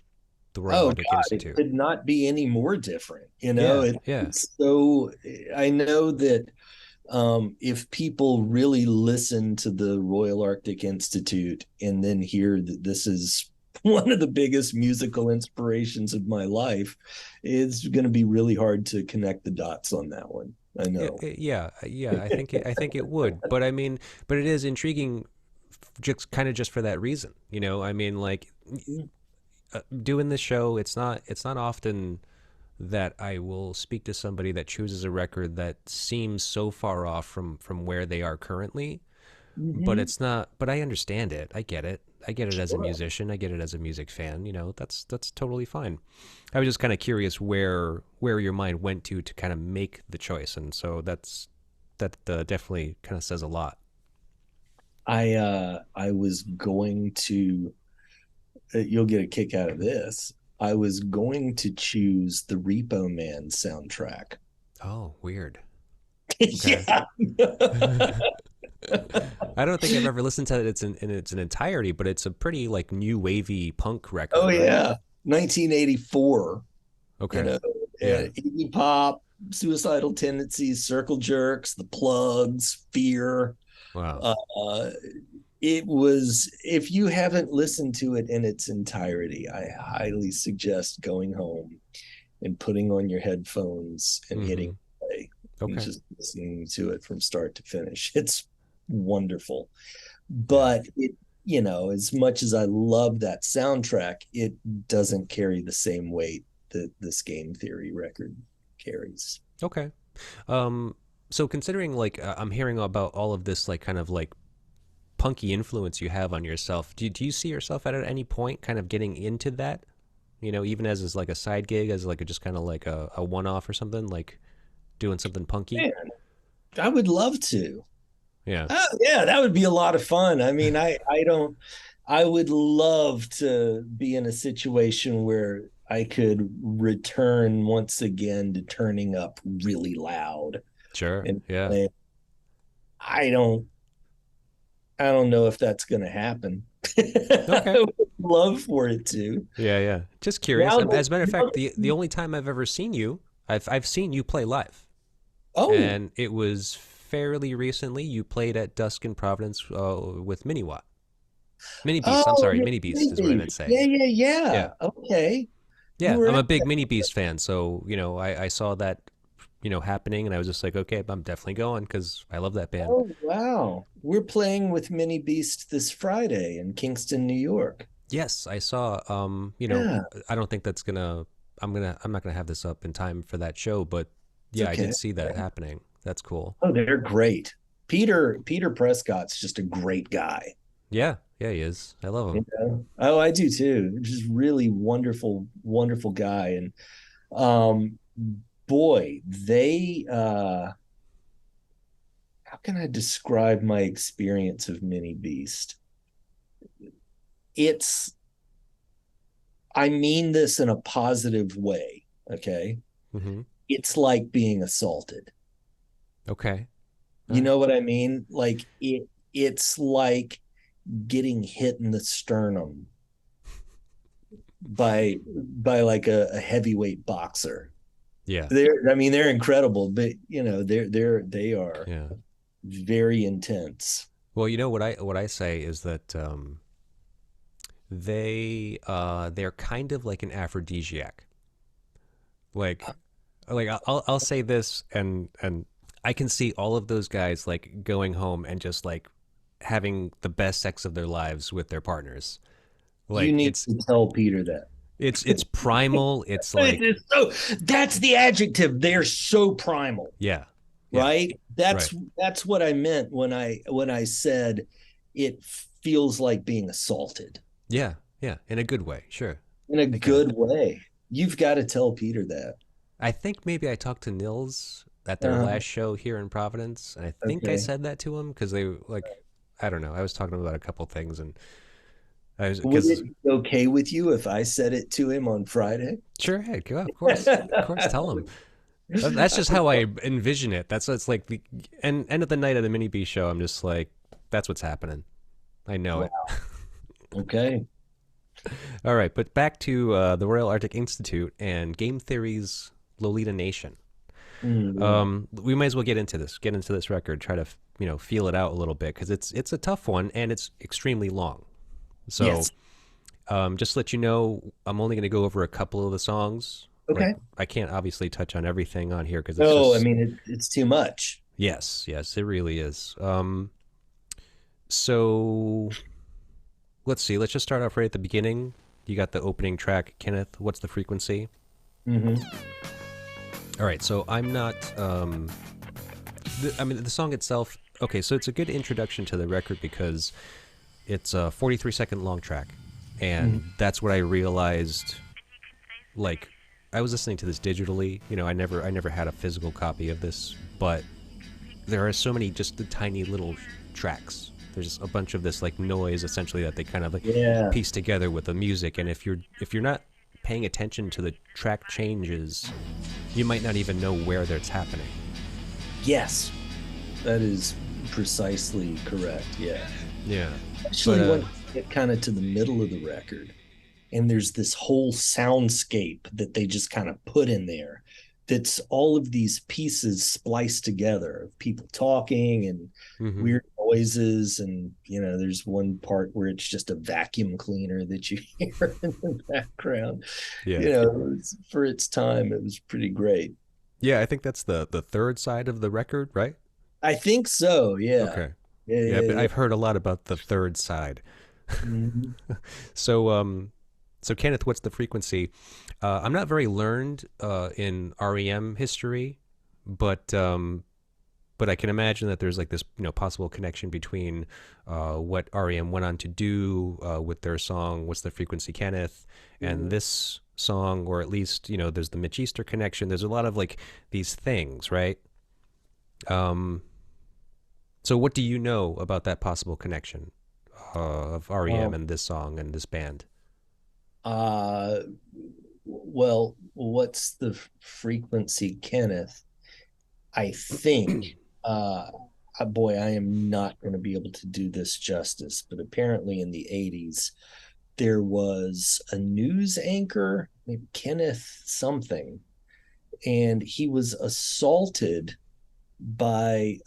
the Royal Oh Arctic God, it Institute. could not be any more different. Yeah, yeah. It's so. I know that if people really listen to the Royal Arctic Institute and then hear that this is one of the biggest musical inspirations of my life, it's going to be really hard to connect the dots on that one. I know. Yeah. I think it would, but I mean, but it is intriguing, just for that reason. I mean, like doing this show, it's not often that I will speak to somebody that chooses a record that seems so far off from where they are currently. But Mm-hmm. it's not. But I understand it. I get it. I get it as a Sure. musician. I get it as a music fan. That's totally fine. I was just kind of curious where your mind went to kind of make the choice, and so that definitely kind of says a lot. I was going to you'll get a kick out of this. I was going to choose the Repo Man soundtrack. Oh, weird. Okay. Yeah. I don't think I've ever listened to it in its entirety, but it's a pretty like new wavy punk Oh record, right? yeah. 1984, you Okay. know, Yeah. Iggy Pop, Suicidal Tendencies, Circle Jerks, The Plugs, Fear. Wow. Uh, it was, if you haven't listened to it in its entirety, I highly suggest going home and putting on your headphones and hitting Mm-hmm. play and Okay. just listening to it from start to finish. It's wonderful. Yeah. But as much as I love that soundtrack, it doesn't carry the same weight that this Game Theory record carries. Okay. Um, so considering like I'm hearing about all of this like kind of like punky influence you have on yourself, do you see yourself at any point kind of getting into that? Even as like a side gig, as like just kind of like a one off or something, like doing something punky. Man, I would love to. Yeah. Oh yeah, that would be a lot of fun. I mean, I don't I would love to be in a situation where I could return once again to turning up really loud Sure. and Yeah. play. I don't I don't know if that's going to happen. I Okay. would love for it to. Yeah. Yeah. Just curious. Now that, As a matter of fact, the only time I've ever seen you, I've seen you play live, oh, and it was fairly recently. You played at Dusk in Providence with Mini Watt. Mini Beast. I'm oh, sorry, yeah, Mini Beast is what I meant maybe. to say. Yeah, yeah, Yeah. yeah. Okay. You Yeah. were I'm a at big that. Mini Beast fan. So, I saw that, happening, and I was just like, okay, I'm definitely going because I love that band. Oh, wow. We're playing with Mini Beast this Friday in Kingston, New York. Yes, I saw. Yeah, I don't think that's gonna. I'm not gonna have this up in time for that show, but it's yeah, I okay. did see that happening. That's cool. Oh, they're great. Peter Prescott's just a great guy. Yeah, yeah, he is. I love him. Oh, I do too. Just really wonderful, wonderful guy. And um boy, they can I describe my experience of Mini Beast? It's, I mean this in a positive way, okay? Mm-hmm. It's like being assaulted. Okay. All You right. know what I mean? Like it's like getting hit in the sternum by like a heavyweight boxer. Yeah. I mean, they're incredible, but they are Yeah. very intense. Well, you know what I say is that they're kind of like an aphrodisiac. Like I'll say this, and I can see all of those guys like going home and just like having the best sex of their lives with their partners. You Like need to tell Peter that. it's primal. It's like So that's the adjective. They're so primal, yeah, yeah, right? right, That's what I meant when I said it feels like being assaulted yeah, yeah. In a good way, sure. in a I get it. good way. You've got to tell Peter that. I think maybe I talked to Nils at their Uh, last show here in Providence, and I think I okay. said that to him because they like I don't know. I was talking about a couple things, and I was Would because it be okay with you if I said it to him on Friday? sure, hey, go of course, tell him. That's just how I envision it. That's what's like the end of the night at the Mini B show. I'm just like, that's what's happening. I know it. Wow. Okay. All right, but back to the Royal Arctic Institute and Game Theory's Lolita Nation. Yeah. We might as well get into this. Get into this record. Try to feel it out a little bit because it's a tough one and it's extremely long. So Yes. just to let you know, I'm only going to go over a couple of the songs. Like Okay. I can't obviously touch on everything on here because it's No, I just mean it's too much. yes, it really is. So let's see. Let's just start off right at the beginning. You got the opening track, Kenneth. What's the frequency? Hmm. All right. So I'm not. I mean, the song itself. Okay, so it's a good introduction to the record because it's a 43-second long track, and that's what I realized. Like, I was listening to this digitally. I never had a physical copy of this, but there are so many just the tiny little tracks. There's a bunch of this like noise essentially that they kind of like Yeah. piece together with the music, and if you're not paying attention to the track changes, you might not even know where that's happening. Yes. That is precisely correct. Yeah. Yeah, but Especially when you get kind of to the middle of the record and there's this whole soundscape that they just kind of put in there that's all of these pieces spliced together of people talking and mm-hmm. weird noises, and there's one part where it's just a vacuum cleaner that you hear in the background. Yeah, For its time it was pretty great. yeah. I think that's the third side of the record, right? I think so. Yeah. Okay. Yeah, Yeah, but yeah, I've heard a lot about the third side. yeah. Mhm. So, so Kenneth, what's the frequency? I'm not very learned in REM history, but I can imagine that there's like this possible connection between what REM went on to do with their song "What's the Frequency, Kenneth," and this song, or at least there's the Mitch Easter connection. There's a lot of like these things, right? Um, so what do you know about that possible connection of REM Um, and this song and this band? uh, well, what's the frequency, Kenneth? I think, uh, boy, I am not going to be able to do this justice, but apparently in the 80s, there was a news anchor named Kenneth something, and he was assaulted by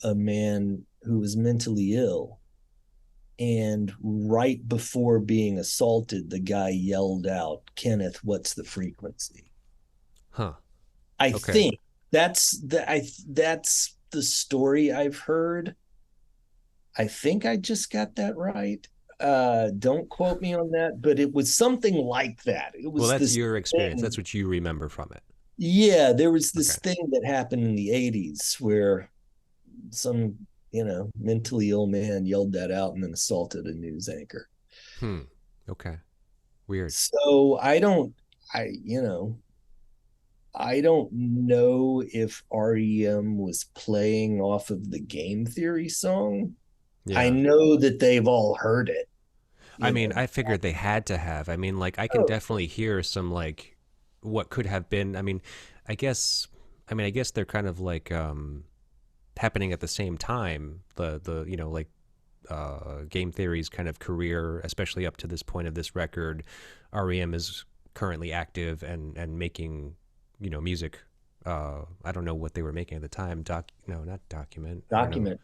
a man who was mentally ill. And right before being assaulted, the guy yelled out, "Kenneth, what's the frequency?" Huh. I Okay. think that's the story I've heard. I think I just got that right. Don't quote me on that, but it was something like that. It Well, was that's this your experience. thing. That's what you remember from it. Yeah, there was this Okay. thing that happened in the 80s where some, mentally ill man yelled that out and then assaulted a news anchor. Hmm. Okay. Weird. So I don't, I, you know, I don't know if REM was playing off of the Game Theory song. I Yeah. know that they've all heard it, I you mean, know. I figured they had to have. I mean, like I can Oh, definitely hear some like what could have been. I mean, I guess I guess they're kind of like happening at the same time. The you know, like Game Theory's kind of career, especially up to this point of this record, REM is currently active and making, you know, music. I don't know what they were making at the time. No, not Document. I don't know. document.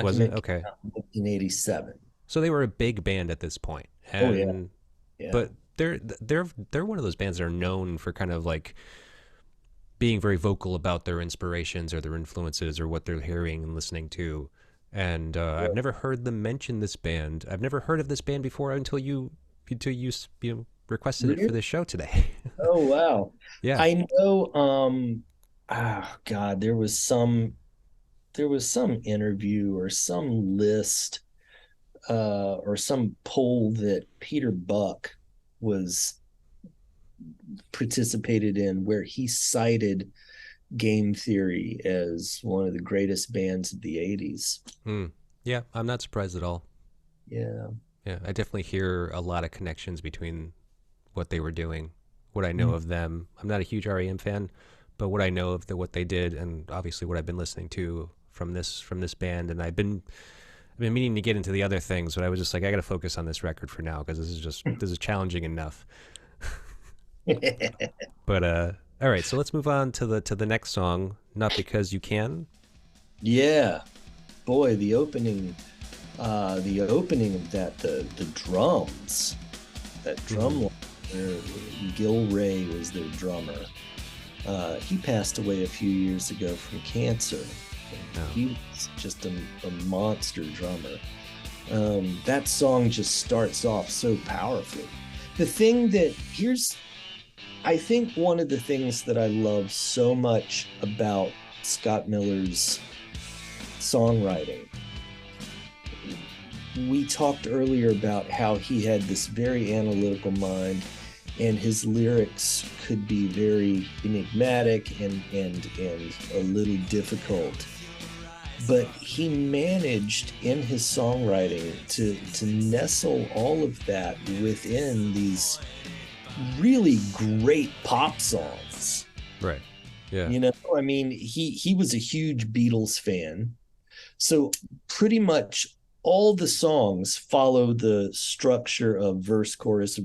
Was it? Document came Okay. out in 1987. So they were a big band at this point. Oh yeah, And yeah. but they're one of those bands that are known for kind of like being very vocal about their inspirations or their influences or what they're hearing and listening to. And I've never heard them mention this band. I've never heard of this band before until you know, requested it for Really? this show today. Oh wow. Yeah. I know God, there was some interview or some list or some poll that Peter Buck was participated in where he cited Game Theory as one of the greatest bands of the 80s. Hmm. Yeah, I'm not surprised at all. Yeah. Yeah, I definitely hear a lot of connections between what they were doing, what I know Mm. of them. I'm not a huge REM fan, but what I know of what they did, and obviously what I've been listening to from this band, and I've been meaning to get into the other things, but I was just like, I got to focus on this record for now because this is challenging enough. But all right, so let's move on to the next song. Not because you can. Yeah. Boy, the opening of that, the drums, that drum Mm-hmm. line, Gil Ray was their drummer. He passed away a few years ago from cancer. No. He was just a monster drummer. That song just starts off so powerfully. The thing that here's, I think one of the things that I love so much about Scott Miller's songwriting, we talked earlier about how he had this very analytical mind and his lyrics could be very enigmatic and a little difficult, but he managed in his songwriting to nestle all of that within these really great pop songs. Right. Yeah. You know, I mean, he was a huge Beatles fan, so pretty much all the songs follow the structure of verse, chorus,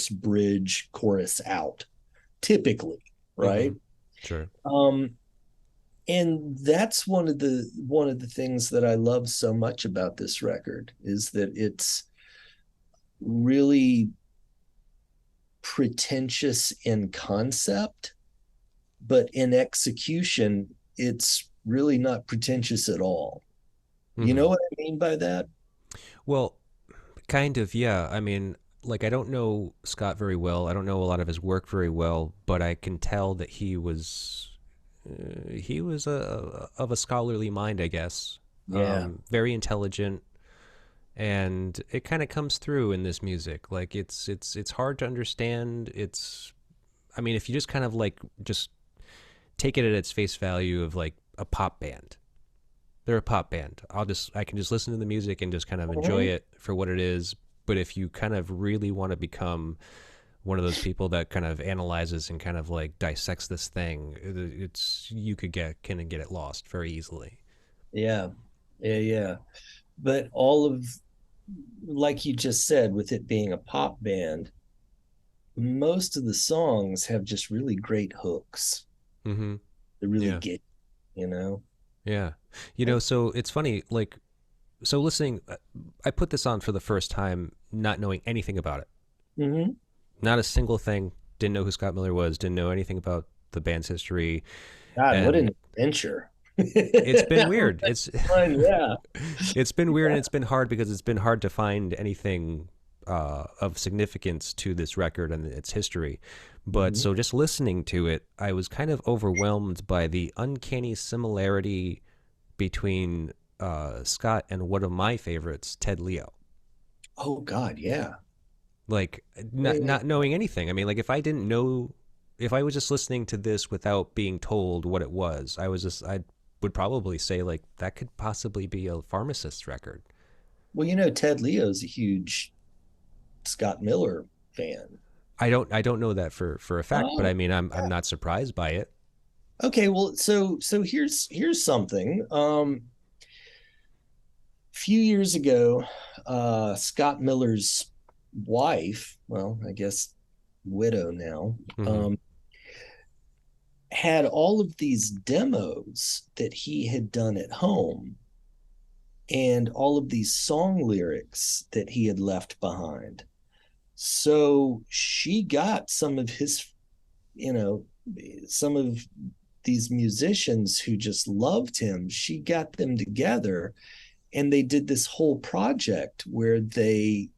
bridge, chorus out, typically, Mm-hmm. right? Sure. And that's one of the things that I love so much about this record is that it's really pretentious in concept, but in execution, it's really not pretentious at all. You Mm-hmm. know what I mean by that? Well, kind of, yeah. I mean, like I don't know Scott very well. I don't know a lot of his work very well, but I can tell that he was a of a scholarly mind, I guess. Yeah. Very intelligent, and it kind of comes through in this music. Like it's hard to understand. It's I mean, if you just kind of like just take it at its face value of like a pop band. They're a pop band. I can just listen to the music and just kind of enjoy Mhm. it for what it is. But if you kind of really want to become one of those people that kind of analyzes and kind of like dissects this thing, it's you could get it lost very easily. Yeah. Yeah, yeah. But all of, like you just said, with it being a pop band, most of the songs have just really great hooks. Mm-hmm. They really Yeah. get, you know? Yeah. You know, so it's funny, like, so listening, I put this on for the first time, not knowing anything about it. Mm-hmm. Not a single thing. Didn't know who Scott Miller was. Didn't know anything about the band's history. God, what And an adventure. it's been That was weird. It's fun, yeah. it's been weird and it's been hard because it's been hard to find anything of significance to this record and its history. But Mhm. so just listening to it, I was kind of overwhelmed by the uncanny similarity between Scott and one of my favorites, Ted Leo. Oh God, yeah. Like Yeah, not knowing anything. I mean, like if I didn't know if I was just listening to this without being told what it was, I would probably say like that could possibly be a Pharmacist's record. Well, you know, Ted Leo's a huge Scott Miller fan. I don't know that for a fact, but I Oh, mean I'm not surprised by it. okay. Well, so here's something. A few years ago, Scott Miller's wife, well, I guess widow now, Mm-hmm. had all of these demos that he had done at home and all of these song lyrics that he had left behind. So she got some of his, you know, some of these musicians who just loved him. She got them together and they did this whole project where they,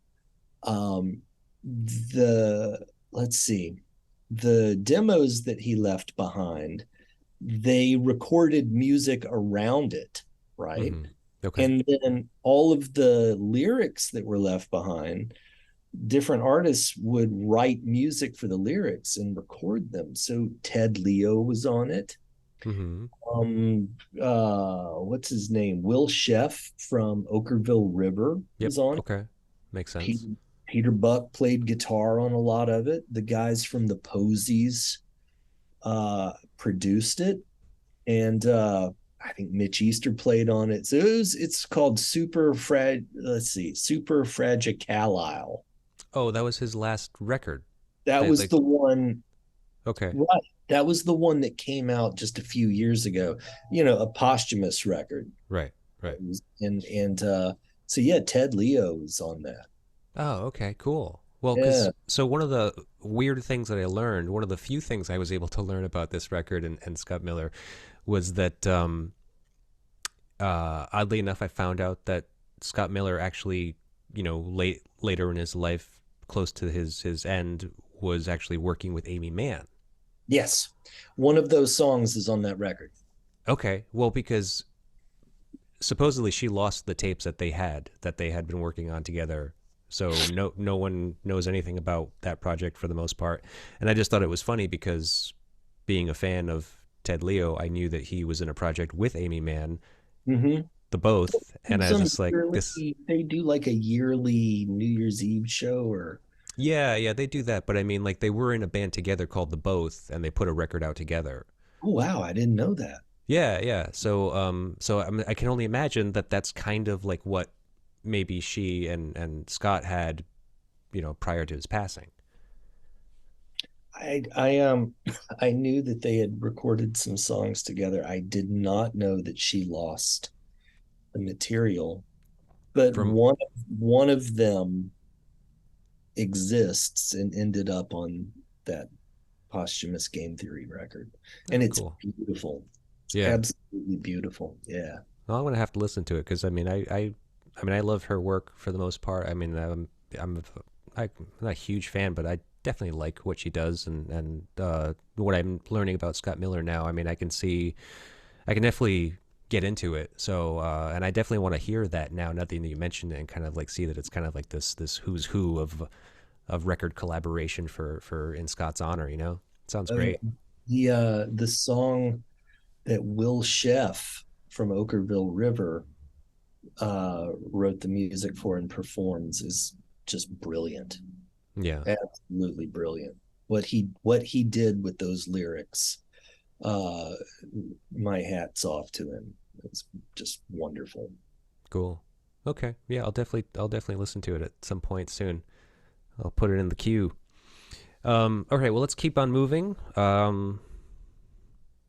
um, the, let's see, the demos that he left behind, they recorded music around it, right? Mm-hmm. Okay. And then all of the lyrics that were left behind, different artists would write music for the lyrics and record them. So Ted Leo was on it. Mm-hmm. Um, what's his name? Will Sheff from Okerville River Yep. was on it. Okay. Makes Peter, sense. Peter Buck played guitar on a lot of it. The guys from the Posies produced it, and I think Mitch Easter played on it. So it's called Let's see, Super Fragile. Oh, that was his last record. That That was like the one, okay. right? That was the one that came out just a few years ago. You know, a posthumous record, Right. Right. and so yeah, Ted Leo was on that. Oh, okay, cool. Well, Yeah. because so one of the weird things that I learned, one of the few things I was able to learn about this record and Scott Miller was that oddly enough, I found out that Scott Miller actually, later in his life, close to his end, was actually working with Amy Mann. Yes. One of those songs is on that record. Okay, well, because supposedly she lost the tapes that they had been working on together. So no one knows anything about that project for the most part. And I just thought it was funny because being a fan of Ted Leo, I knew that he was in a project with Amy Mann, Mm-hmm. the both, and I was Some just like this. yearly, they do like a yearly New Year's Eve show or Yeah, they do that, but I mean, like they were in a band together called the Both, and they put a record out together. oh wow, I didn't know that. Yeah. So I mean, I can only imagine that that's kind of like what maybe she and Scott had, prior to his passing. I I knew that they had recorded some songs together. I did not know that she lost the material, but From one of them exists and ended up on that posthumous Game Theory record. And oh, it's cool. beautiful. It's Yeah. absolutely beautiful. Yeah. Well, I'm gonna have to listen to it because I mean, I mean, I love her work for the most part. I mean, I'm not a huge fan, but I definitely like what she does, and what I'm learning about Scott Miller now. I mean, I can definitely get into it. So, and I definitely want to hear that now. Nothing that you mentioned it, and kind of like see that it's kind of like this who's who of record collaboration for in Scott's honor. Sounds Oh yeah. great. The song that Will Sheff from Okerville River wrote the music for and performs is just brilliant. Yeah, Absolutely brilliant. What he did with those lyrics, uh, my hat's off to him. It's just wonderful. cool. Okay, yeah, I'll definitely listen to it at some point soon. I'll put it in the queue. All right, well, let's keep on moving.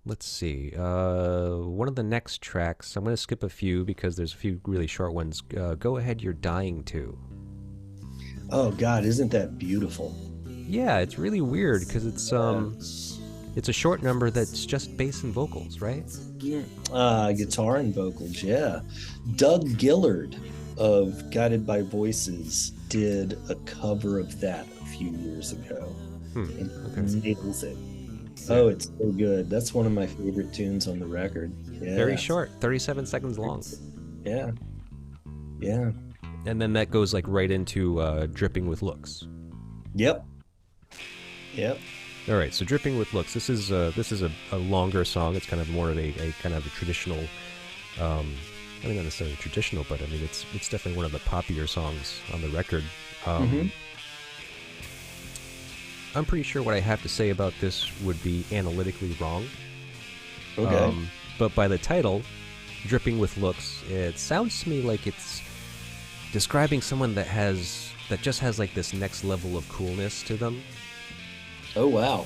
Let's see. One of the next tracks, I'm going to skip a few because there's a few really short ones. Go Ahead, You're Dying To. Oh God, isn't that beautiful? Yeah, it's really weird because it's a short number that's just bass and vocals, right? Guitar and vocals, yeah. Doug Gillard of Guided by Voices did a cover of that a few years ago. And Okay. nails it. Oh, it's so good. That's one of my favorite tunes on the record. Yeah. Very short, 37 seconds long. Yeah. Yeah. And then that goes like right into Dripping with Looks. Yep. Yep. All right, so Dripping with Looks. This is a longer song. It's kind of more of a kind of a traditional, I mean, not necessarily traditional, but I mean, it's definitely one of the poppier songs on the record. I'm pretty sure what I have to say about this would be analytically wrong. Okay. But by the title, Dripping with Looks, it sounds to me like it's describing someone that just has like this next level of coolness to them. Oh, wow.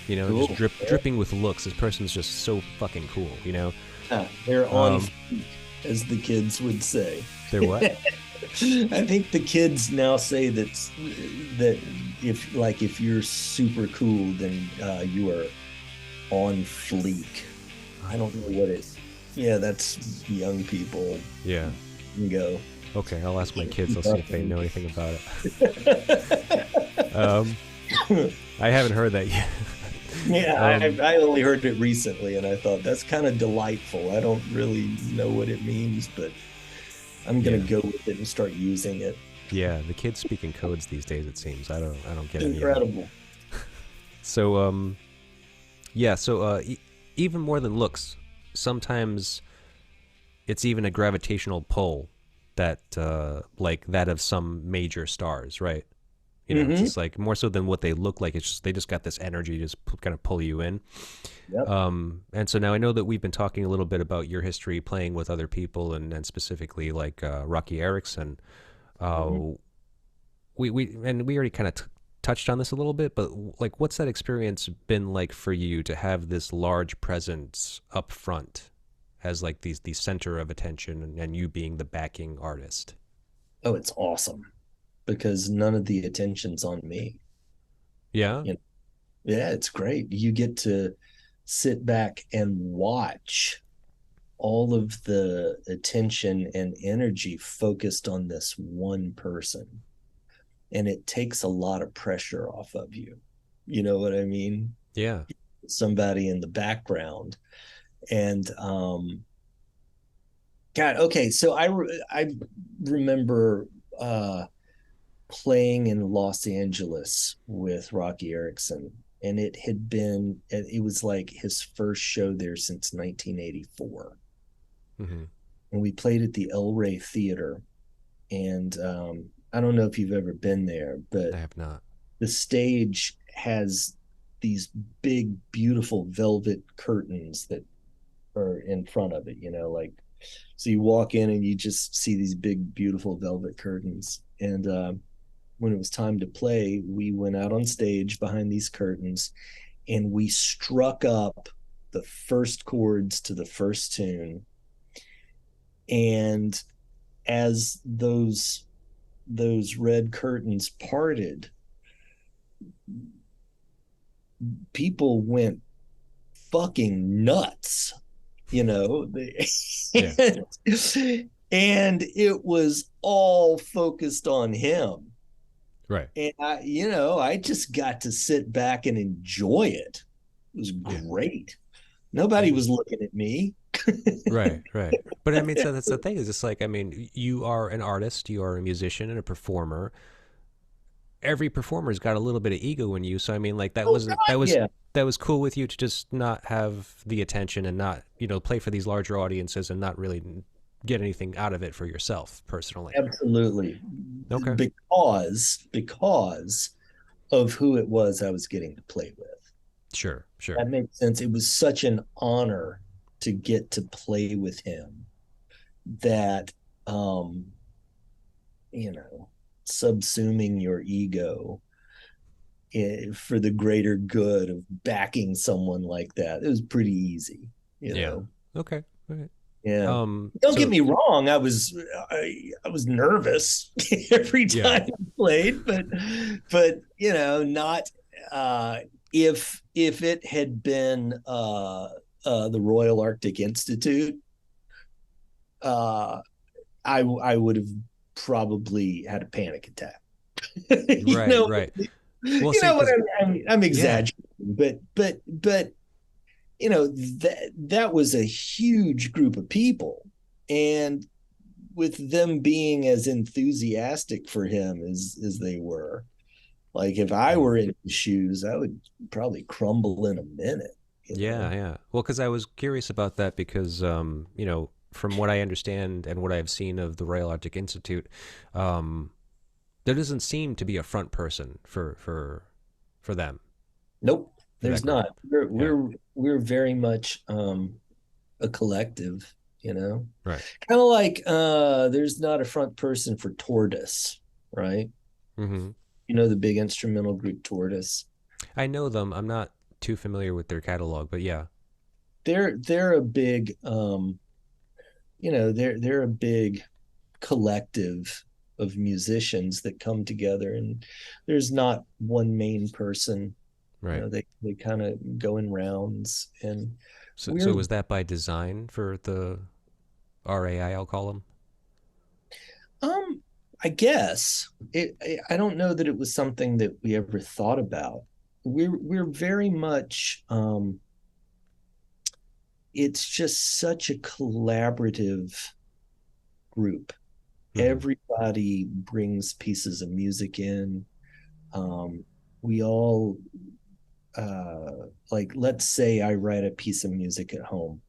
You know, Cool. just dripping with looks. This person's just so fucking cool, you know? They're on fleek, as the kids would say. They're what? I think the kids now say that if you're super cool, then you are on fleek. I don't know what it. Yeah, that's young people. Yeah. Go. Okay, I'll ask my kids. I'll see if they know anything about it. I haven't heard that yet. Yeah, I only heard it recently, and I thought that's kind of delightful. I don't really know what it means, but I'm gonna go with it and start using it. Yeah, the kids speak in codes these days. It seems I don't get it. Incredible. So even more than looks, sometimes it's even a gravitational pull that like that of some major stars, right? You know, it's just like more so than what they look like. It's just they just got this energy, just kind of pull you in. Yep. And so now I know that we've been talking a little bit about your history playing with other people, and specifically like Rocky Erickson. We already kind of touched on this a little bit, but like, what's that experience been like for you to have this large presence up front as like the center of attention, and you being the backing artist? Oh, it's awesome because none of the attention's on me. Yeah. You know? Yeah, it's great. You get to sit back and watch all of the attention and energy focused on this one person. And it takes a lot of pressure off of you. You know what I mean? Yeah. Somebody in the background. And God, okay. So I remember playing in Los Angeles with Rocky Erickson, and it was like his first show there since 1984. And we played at the El Rey Theater, and I don't know if you've ever been there, but I have not. The stage has these big, beautiful velvet curtains that are in front of it, you know, like, so you walk in and you just see these big, beautiful velvet curtains. And when it was time to play, we went out on stage behind these curtains and we struck up the first chords to the first tune. And as those red curtains parted, people went fucking nuts, you know. Yeah. And it was all focused on him. Right. And I just got to sit back and enjoy it. It was great. Nobody was looking at me. Right. But I mean, so that's the thing, is it's like, I mean, you are an artist, you are a musician and a performer. Every performer's got a little bit of ego in you. So I mean, like, that was cool with you to just not have the attention and not, play for these larger audiences and not really get anything out of it for yourself personally. Absolutely. Okay. Because of who it was I was getting to play with. Sure. That makes sense. It was such an honor to get to play with him that, subsuming your ego for the greater good of backing someone like that, it was pretty easy, you know? Okay. All right. Yeah. Don't get me wrong. I was nervous every time I played, but not if it had been the Royal Arctic Institute, I would have probably had a panic attack. Right. Well, I'm exaggerating, but that was a huge group of people, and with them being as enthusiastic for him as they were, Like if I were in his shoes, I would probably crumble in a minute, you Yeah, know. yeah. Well, because I was curious about that because, from what I understand and what I've seen of the Royal Arctic Institute, um, there doesn't seem to be a front person for them, Nope, for that there's group. not. We're Yeah, we're we're very much a collective, you know. right. Kind of like there's not a front person for Tortoise, right? Hmm. You know the big instrumental group Tortoise. I know them. I'm not too familiar with their catalog, but yeah. They're a big they're a big collective of musicians that come together, and there's not one main person. You Right. know, they kind of go in rounds, and So we're was that by design for the RAI, I'll call them? um I guess I don't know that it was something that we ever thought about. We're very much it's just such a collaborative group. Hmm. Everybody brings pieces of music in. We all like, let's say I write a piece of music at home.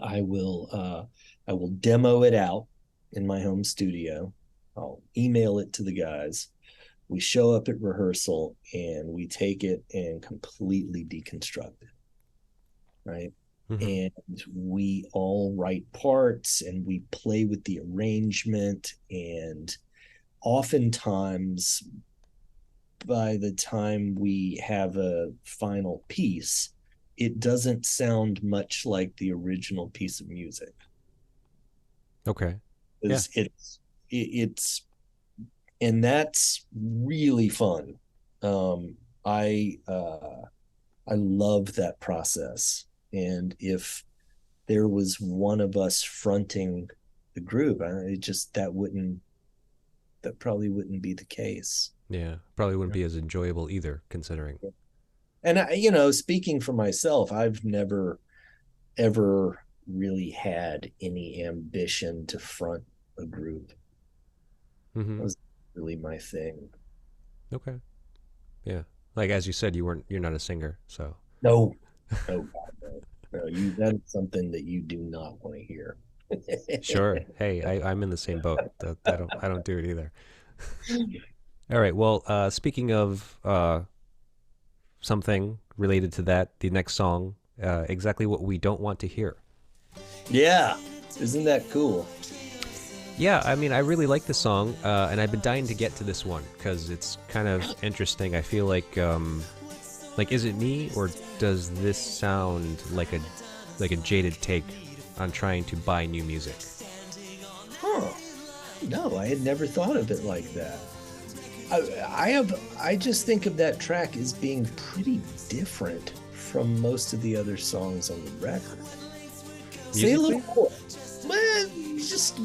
I will I will demo it out in my home studio. I'll email it to the guys. We show up at rehearsal and we take it and completely deconstruct it, right? Hmm. And we all write parts and we play with the arrangement. And oftentimes, by the time we have a final piece, it doesn't sound much like the original piece of music. Okay. Yeah. Because it's and that's really fun. Um, I love that process. And if there was one of us fronting the group, it just that probably wouldn't be the case. Yeah. Probably wouldn't be as enjoyable either, considering. And speaking for myself, I've never ever really had any ambition to front a group. That Hmm. was really my thing. Okay. Yeah. Like as you said, you're not a singer, so No, no, God, no, no. That is something that you do not want to hear. sure. Hey, I'm in the same boat. I don't do it either. All right. Well, speaking of something related to that, the next song, exactly what we don't want to hear. Yeah, isn't that cool? Yeah, I mean, I really like the song, and I've been dying to get to this one because it's kind of interesting. I feel like, is it me or does this sound like a jaded take on trying to buy new music? Huh? No, I had never thought of it like that. I just think of that track as being pretty different from most of the other songs on the record. Say a little Musically? more. Well, just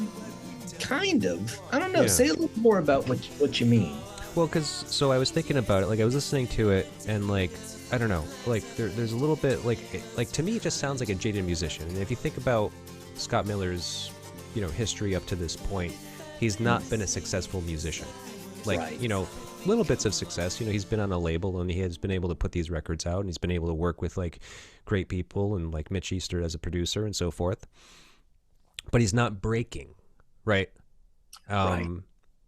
kind of. I don't know. Yeah. Say a little more about what you mean. Well, because so I was thinking about it. Like I was listening to it, and like I don't know, like there's a little bit like to me it just sounds like a jaded musician. And if you think about Scott Miller's history up to this point, he's not been a successful musician. Like Right. little bits of success. He's been on a label and he has been able to put these records out, and he's been able to work with like great people and like Mitch Easter as a producer and so forth. But he's not breaking, right? Right. Um,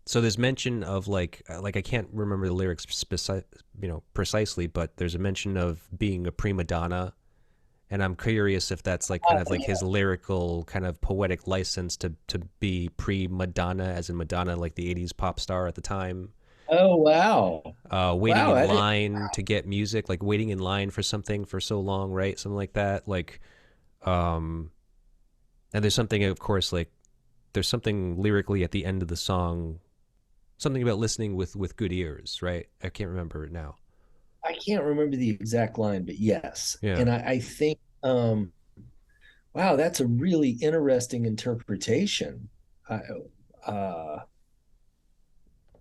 so there's mention of like I can't remember the lyrics precisely, but there's a mention of being a prima donna, and I'm curious if that's like kind of like his lyrical kind of poetic license to be pre-Madonna, as in Madonna, like the '80s pop star at the time, Oh wow. waiting Wow. in I didn't. line to get music, like waiting in line for something for so long, right? Something like that, like um, and there's something, of course, like there's something lyrically at the end of the song, something about listening with good ears, right? I can't remember it now. I can't remember the exact line, but yes. Yeah. And I think wow, that's a really interesting interpretation. I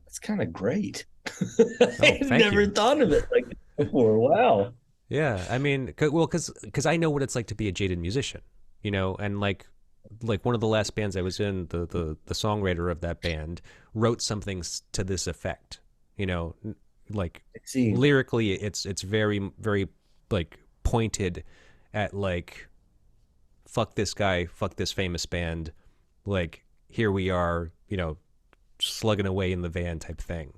That's kind of great. Oh, I've thank never you. thought of it like that before. Wow. Yeah, I mean, well, because I know what it's like to be a jaded musician, and like one of the last bands I was in, the songwriter of that band wrote something to this effect, you know, like See, lyrically it's very very like pointed at like fuck this guy, fuck this famous band, like here we are, slugging away in the van type thing,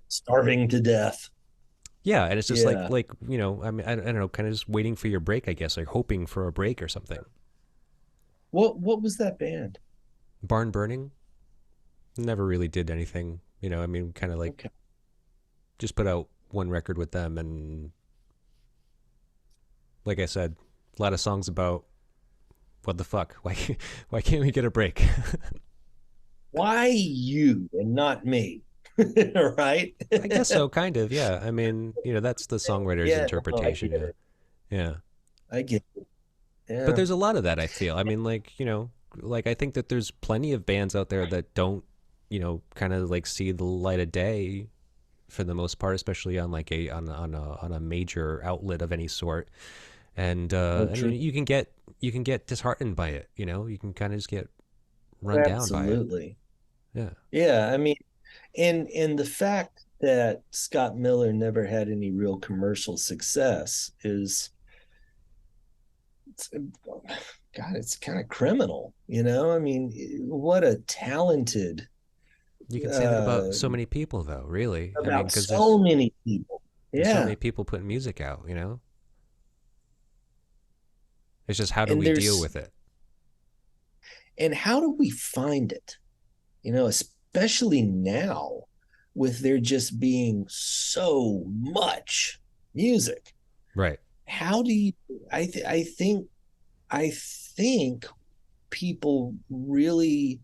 starving to death. Yeah, and it's just Yeah. I mean, I don't know, kind of just waiting for your break, I guess, like hoping for a break or something. What was that band? Barn Burning never really did anything, I mean, kind of like Okay. just put out one record with them, and like I said, a lot of songs about what the fuck, why can't we get a break? Why you and not me? Right? I guess so, kind of, yeah. I mean, that's the songwriter's Yeah, no, I interpretation, get yeah. it. Yeah. I get it. But Yeah. there's a lot of that, I feel. I mean, like, like I think that there's plenty of bands out there that don't, kind of like see the light of day for the most part, especially on like on a major outlet of any sort. And Oh, and true. you can get disheartened by it, you can kind of just get run down by it. Absolutely. Yeah. Yeah, I mean, and the fact that Scott Miller never had any real commercial success is it's, God, it's kind of criminal, you know? I mean, what a talented You can say that about uh so many people though, really. I mean, about because so many people. there's so Yeah. many people putting music out, It's just how do And we deal there's with it? and how do we find it? You know, especially now with there just being so much music. Right. How do you I think people really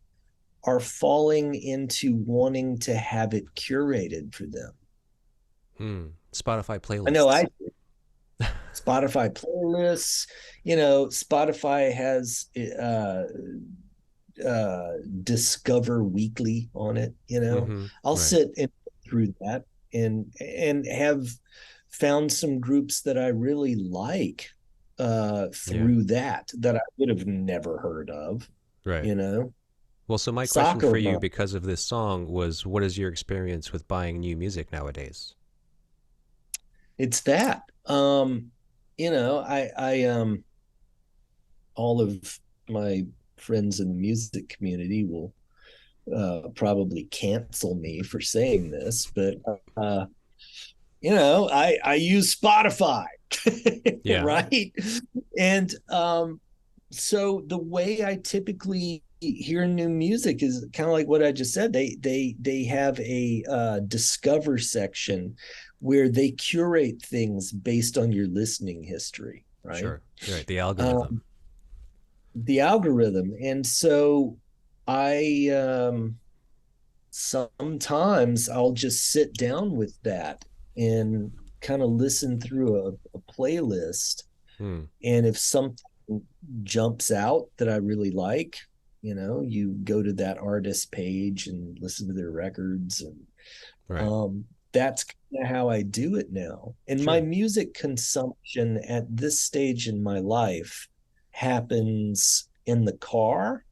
are falling into wanting to have it curated for them. Spotify I know playlists. I Spotify playlists, Spotify has Discover Weekly on it. Mm-hmm. I'll Right. sit and through that and have found some groups that I really like Yeah. through that I would have never heard of, Right. you know. Well, so my question Soccer for you, mom. because of this song, was what is your experience with buying new music nowadays? It's that. I all of my friends in the music community will probably cancel me for saying this, but uh, I use Spotify, Yeah. right? And so the way I typically hear new music is kind of like what I just said. They have a discover section where they curate things based on your listening history, right? Sure. Right. The algorithm. Um, the algorithm, and so I sometimes I'll just sit down with that and kind of listen through a playlist. Hmm. And if something jumps out that I really like, you go to that artist page and listen to their records. And Right. that's kind of how I do it now. And my Sure. music consumption at this stage in my life happens in the car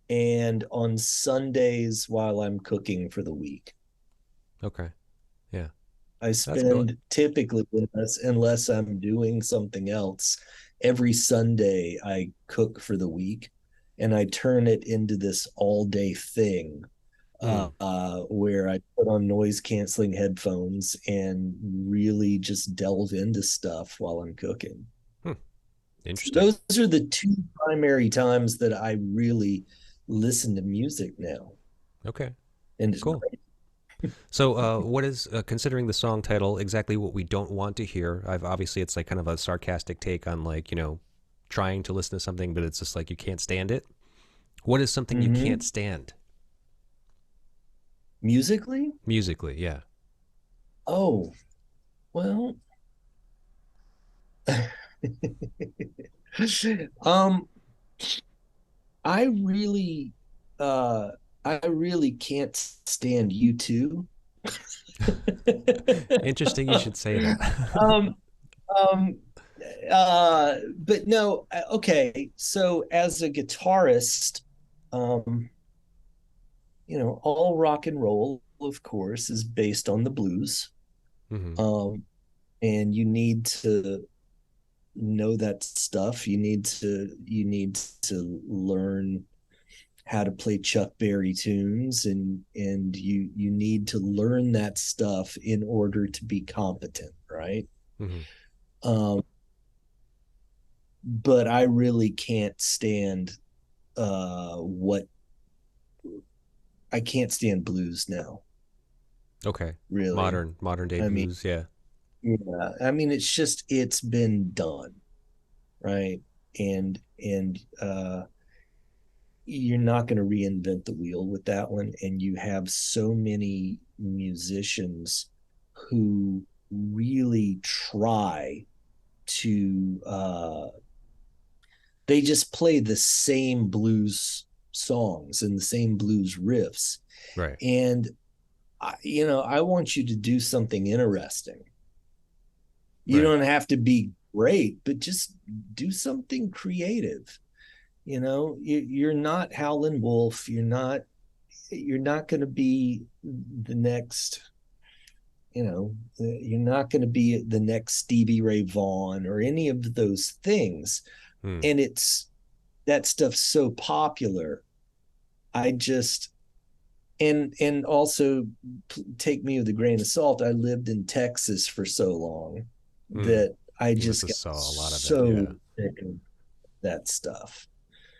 and on Sundays while I'm cooking for the week. Okay. Yeah. I That's good. spend typically, unless I'm doing something else, every Sunday I cook for the week and I turn it into this all day thing Hmm. where I put on noise canceling headphones and really just delve into stuff while I'm cooking. Hmm. So Interesting. those are the two primary times that I really listen to music now. Okay. And it's Cool. great. So, what is considering the song title exactly what we don't want to hear? I've obviously it's like kind of a sarcastic take on like trying to listen to something, but it's just like you can't stand it. What is something you can't Mm-hmm. stand Musically? musically? Yeah. Oh, well, um, I really, uh, I really can't stand you two. Interesting. You should say that. um, um, but no, okay. So as a guitarist, um, all rock and roll, of course, is based on the blues. Mm-hmm. Um, and you need to know that stuff. You need to learn how to play Chuck Berry tunes, and you need to learn that stuff in order to be competent, right? Mm-hmm. Um, but I really can't stand what I can't stand blues now, Okay. really. Modern day I mean, blues. Yeah. yeah, I mean it's been done, right? And you're not going to reinvent the wheel with that one. And you have so many musicians who really try to they just play the same blues songs and the same blues riffs. Right. And I want you to do something interesting. You Right. don't have to be great, but just do something creative. You're not Howlin' Wolf. You're not going to be the next, you're not going to be the next Stevie Ray Vaughan or any of those things. Hmm. And it's that stuff's so popular. I just and also take me with a grain of salt. I lived in Texas for so long Hmm. that I You must just have got saw a lot of it. so Yeah. sick of that stuff.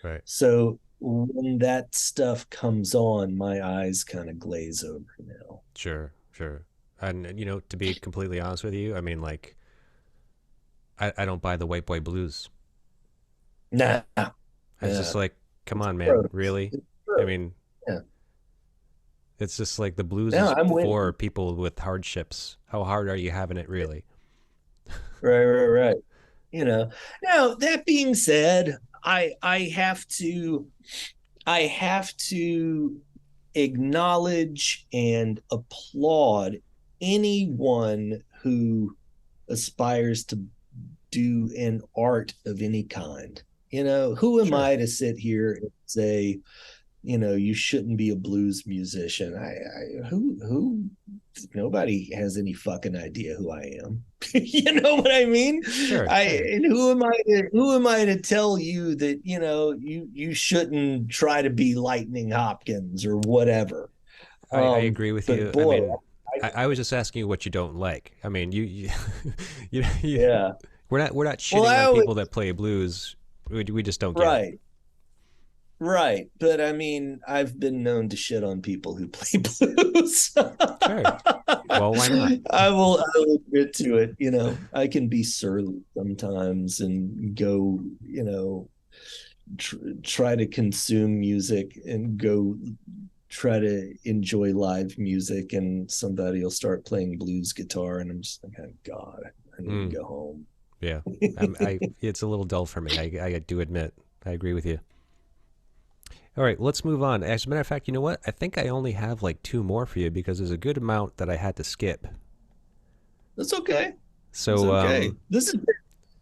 Right. So when that stuff comes on, my eyes kind of glaze over now. Sure. Sure. And to be completely honest with you, I mean, like, I don't buy the white boy blues. Nah, It's just yeah, like, come it's on, man, gross. really? It's I gross. mean, Yeah. it's just like the blues No, is I'm with for you. people with hardships. How hard are you having it, really? Right, right, right. Now that being said, I have to acknowledge and applaud anyone who aspires to do an art of any kind. Who am Sure. I to sit here and say, you shouldn't be a blues musician? Who nobody has any fucking idea who I am. You know what I mean? Sure. I Sure. and who am I to tell you that you shouldn't try to be Lightning Hopkins or whatever. I agree with But you. I boy, mean, I, I was just asking you what you don't like. I mean, you yeah. we're not Well, shitting I on always people that play blues. We just don't get it. right. Right. But I mean, I've been known to shit on people who play blues. Sure. Well, why not? I will admit to it. I can be surly sometimes and go, try to consume music and go try to enjoy live music. And somebody will start playing blues guitar. And I'm just like, oh, God, I need to Mm, go home. yeah. It's a little dull for me. I do admit. I agree with you. All right, let's move on. As a matter of fact, you know what? I think I only have like two more for you because there's a good amount that I had to skip. That's okay. That's So, okay. This is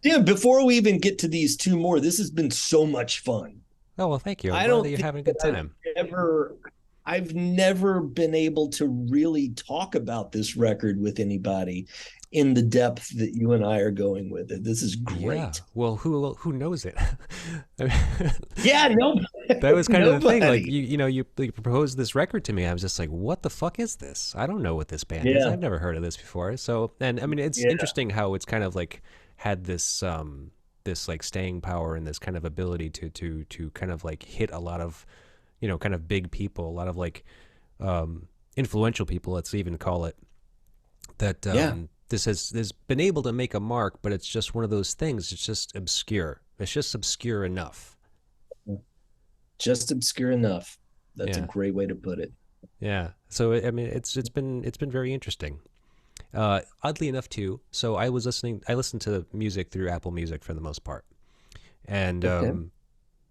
Yeah, before we even get to these two more, this has been so much fun. oh well, thank you. I'm I glad that don't you're think having a that good time. I've never been able to really talk about this record with anybody in the depth that you and I are going with it. This is Yeah. great. Well, who knows it? Yeah, no, That was kind of the thing. Like nobody. you proposed this record to me. I was just like, what the fuck is this? I don't know what this band is. Yeah, I've never heard of this before. So, and I mean, it's yeah, interesting how it's kind of like had this like staying power and this kind of ability to kind of like hit a lot of kind of big people, a lot of like influential people. Let's even call it that. yeah. This has been able to make a mark, but it's just one of those things. It's just obscure. It's just obscure enough. Just obscure enough. That's a Yeah. great way to put it. Yeah. So I mean, it's been very interesting. Oddly enough, too. So I listened to music through Apple Music for the most part, and Okay.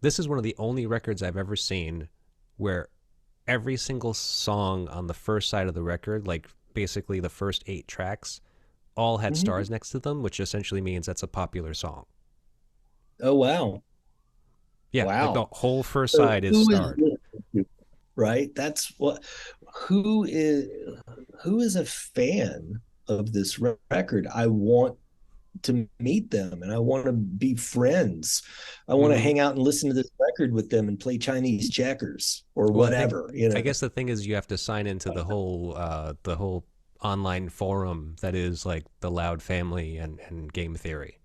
this is one of the only records I've ever seen where every single song on the first side of the record, like basically the first 8 tracks, all had Mhm. stars next to them, which essentially means that's a popular song. Oh wow, Yeah, like the wow. whole first So side is who is starred. this? Right? That's what who is who is a fan of this record. I want to meet them and I want to be friends. I want to Hmm. hang out and listen to this record with them and play Chinese checkers or Well, whatever, you I know. guess the thing is you have to sign into the whole online forum that is like the Loud family and game theory.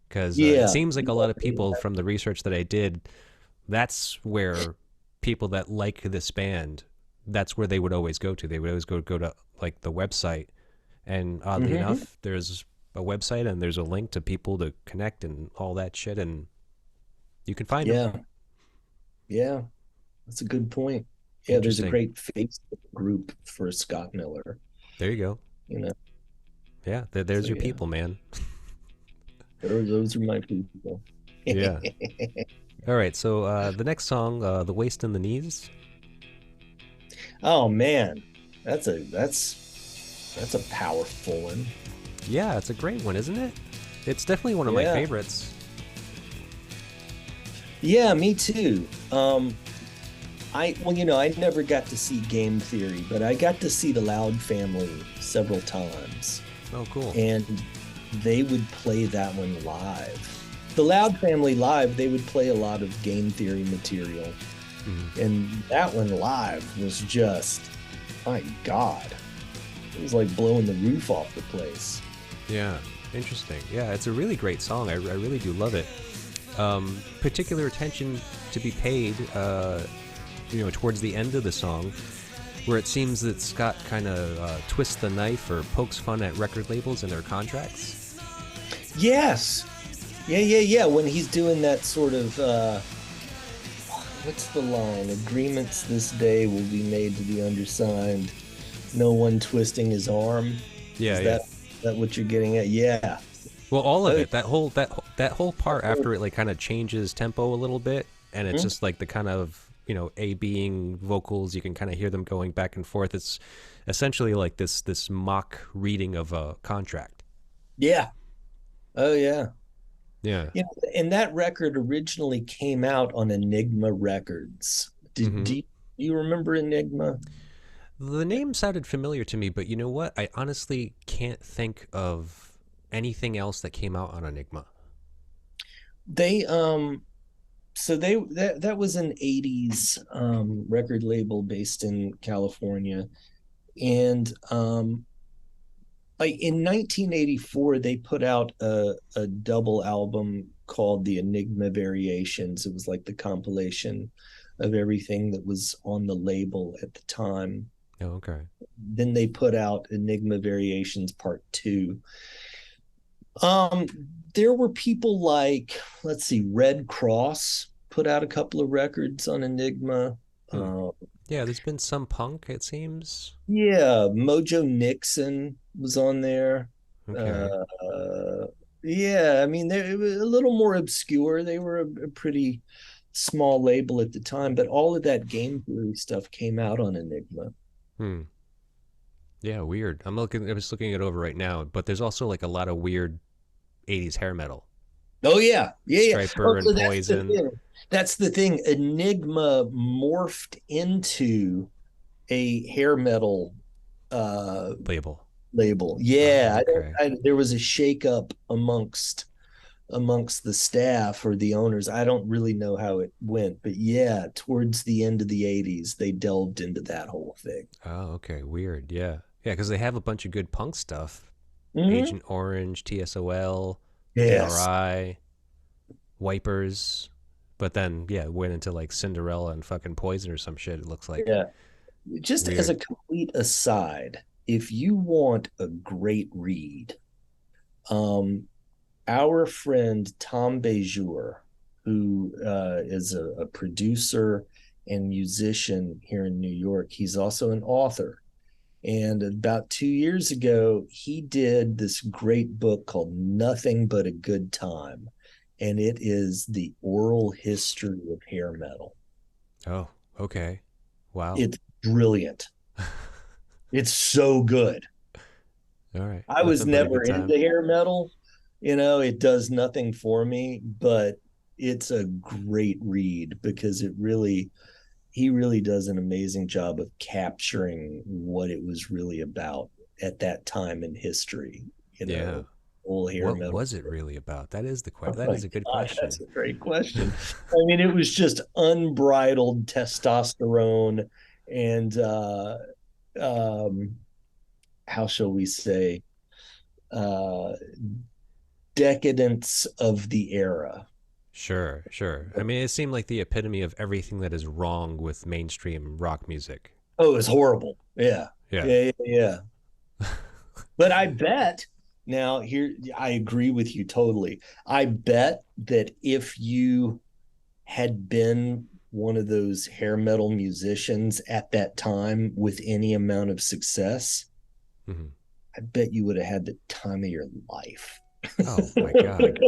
Because it Yeah. seems like a lot of people from the research that I did, that's where people that like this band, that's where they would always go to. They would always go to like the website, and oddly Mm-hmm. enough, there's a website and there's a link to people to connect and all that shit, and you can find them. Yeah. Yeah. That's a good point. Yeah, there's a Interesting. great Facebook group for Scott Miller, There you go. you know. Yeah, So there's your yeah, people, man. those are my people. Yeah. All right. So the next song, "The Waist and the Knees." Oh man, that's a powerful one. Yeah, it's a great one, isn't it? It's definitely one of my Yeah. favorites. Yeah, me too. I never got to see Game Theory, but I got to see the Loud family several times, Oh, cool. and they would play that one live. The Loud family live, they would play a lot of Game Theory material, Mhm. and that one live was just, my God, it was like blowing the roof off the place. Yeah, interesting. Yeah, it's a really great song. I really do love it. Particular attention to be paid, towards the end of the song, where it seems that Scott kind of twists the knife or pokes fun at record labels and their contracts. Yes. Yeah, yeah, yeah. When he's doing that sort of what's the line? Agreements this day will be made to the undersigned. No one twisting his arm. Yeah, Is yeah. that what you're getting at? Yeah. Well, all of Oh, it. That whole part after it like kind of changes tempo a little bit, and it's mhm. just like the kind of A Bing vocals. You can kind of hear them going back and forth. It's essentially like this mock reading of a contract. Yeah. Oh yeah. Yeah. And that record originally came out on Enigma Records. Hmm. Do you remember Enigma? The name sounded familiar to me, but you know what? I honestly can't think of anything else that came out on Enigma. They so they that was an 80s record label based in California. And like in 1984 they put out a double album called the Enigma Variations. It was like the compilation of everything that was on the label at the time. Oh, okay. Then they put out Enigma Variations Part 2. um there were people like, let's see, Red Cross put out a couple of records on Enigma. Hmm. uh, Yeah, there's been some punk, it seems. yeah, Mojo Nixon was on there. Okay. uh yeah, I mean, they were a little more obscure. They were a pretty small label at the time, but all of that game theory stuff came out on Enigma. Hmm. Yeah, weird. I'm just looking it over right now, but there's also like a lot of weird 80s hair metal. Oh yeah, yeah, yeah. Oh, Striper and so that's the Poison thing. That's the thing. Enigma morphed into a hair metal uh label. label. Oh, Yeah, okay. there was a shakeup amongst the staff or the owners. I don't really know how it went, but yeah, towards the end of the 80s, they delved into that whole thing. Oh, okay. Weird. Yeah. Yeah, because they have a bunch of good punk stuff. Mm-hmm. Agent Orange, TSOL, Yes. ARI, Wipers. But then, yeah, went into like Cinderella and fucking Poison or some shit, it looks like. Yeah. Just as a Weird. complete aside, if you want a great read, um, our friend Tom Bejour, who is a producer and musician here in New York, he's also an author. And about 2 years ago, he did this great book called Nothing But a Good Time. And it is the oral history of hair metal. Oh, okay. Wow. It's brilliant. It's so good. All right. I was Nothing but a never good time. into hair metal. It does nothing for me, but it's a great read because he really does an amazing job of capturing what it was really about. at that time in history, Yeah. whole hair What metal. was it really about? That is the Oh that my is a good God, that's question. a great question. I mean, it was just unbridled testosterone and um, how shall we say, uh, decadence of the era. Sure, sure. I mean, it seemed like the epitome of everything that is wrong with mainstream rock music. Oh, it was horrible. Yeah. Yeah. Yeah. But I bet now here, I agree with you totally. I bet that if you had been one of those hair metal musicians at that time with any amount of success, Hmm. I bet you would have had the time of your life. Oh my God.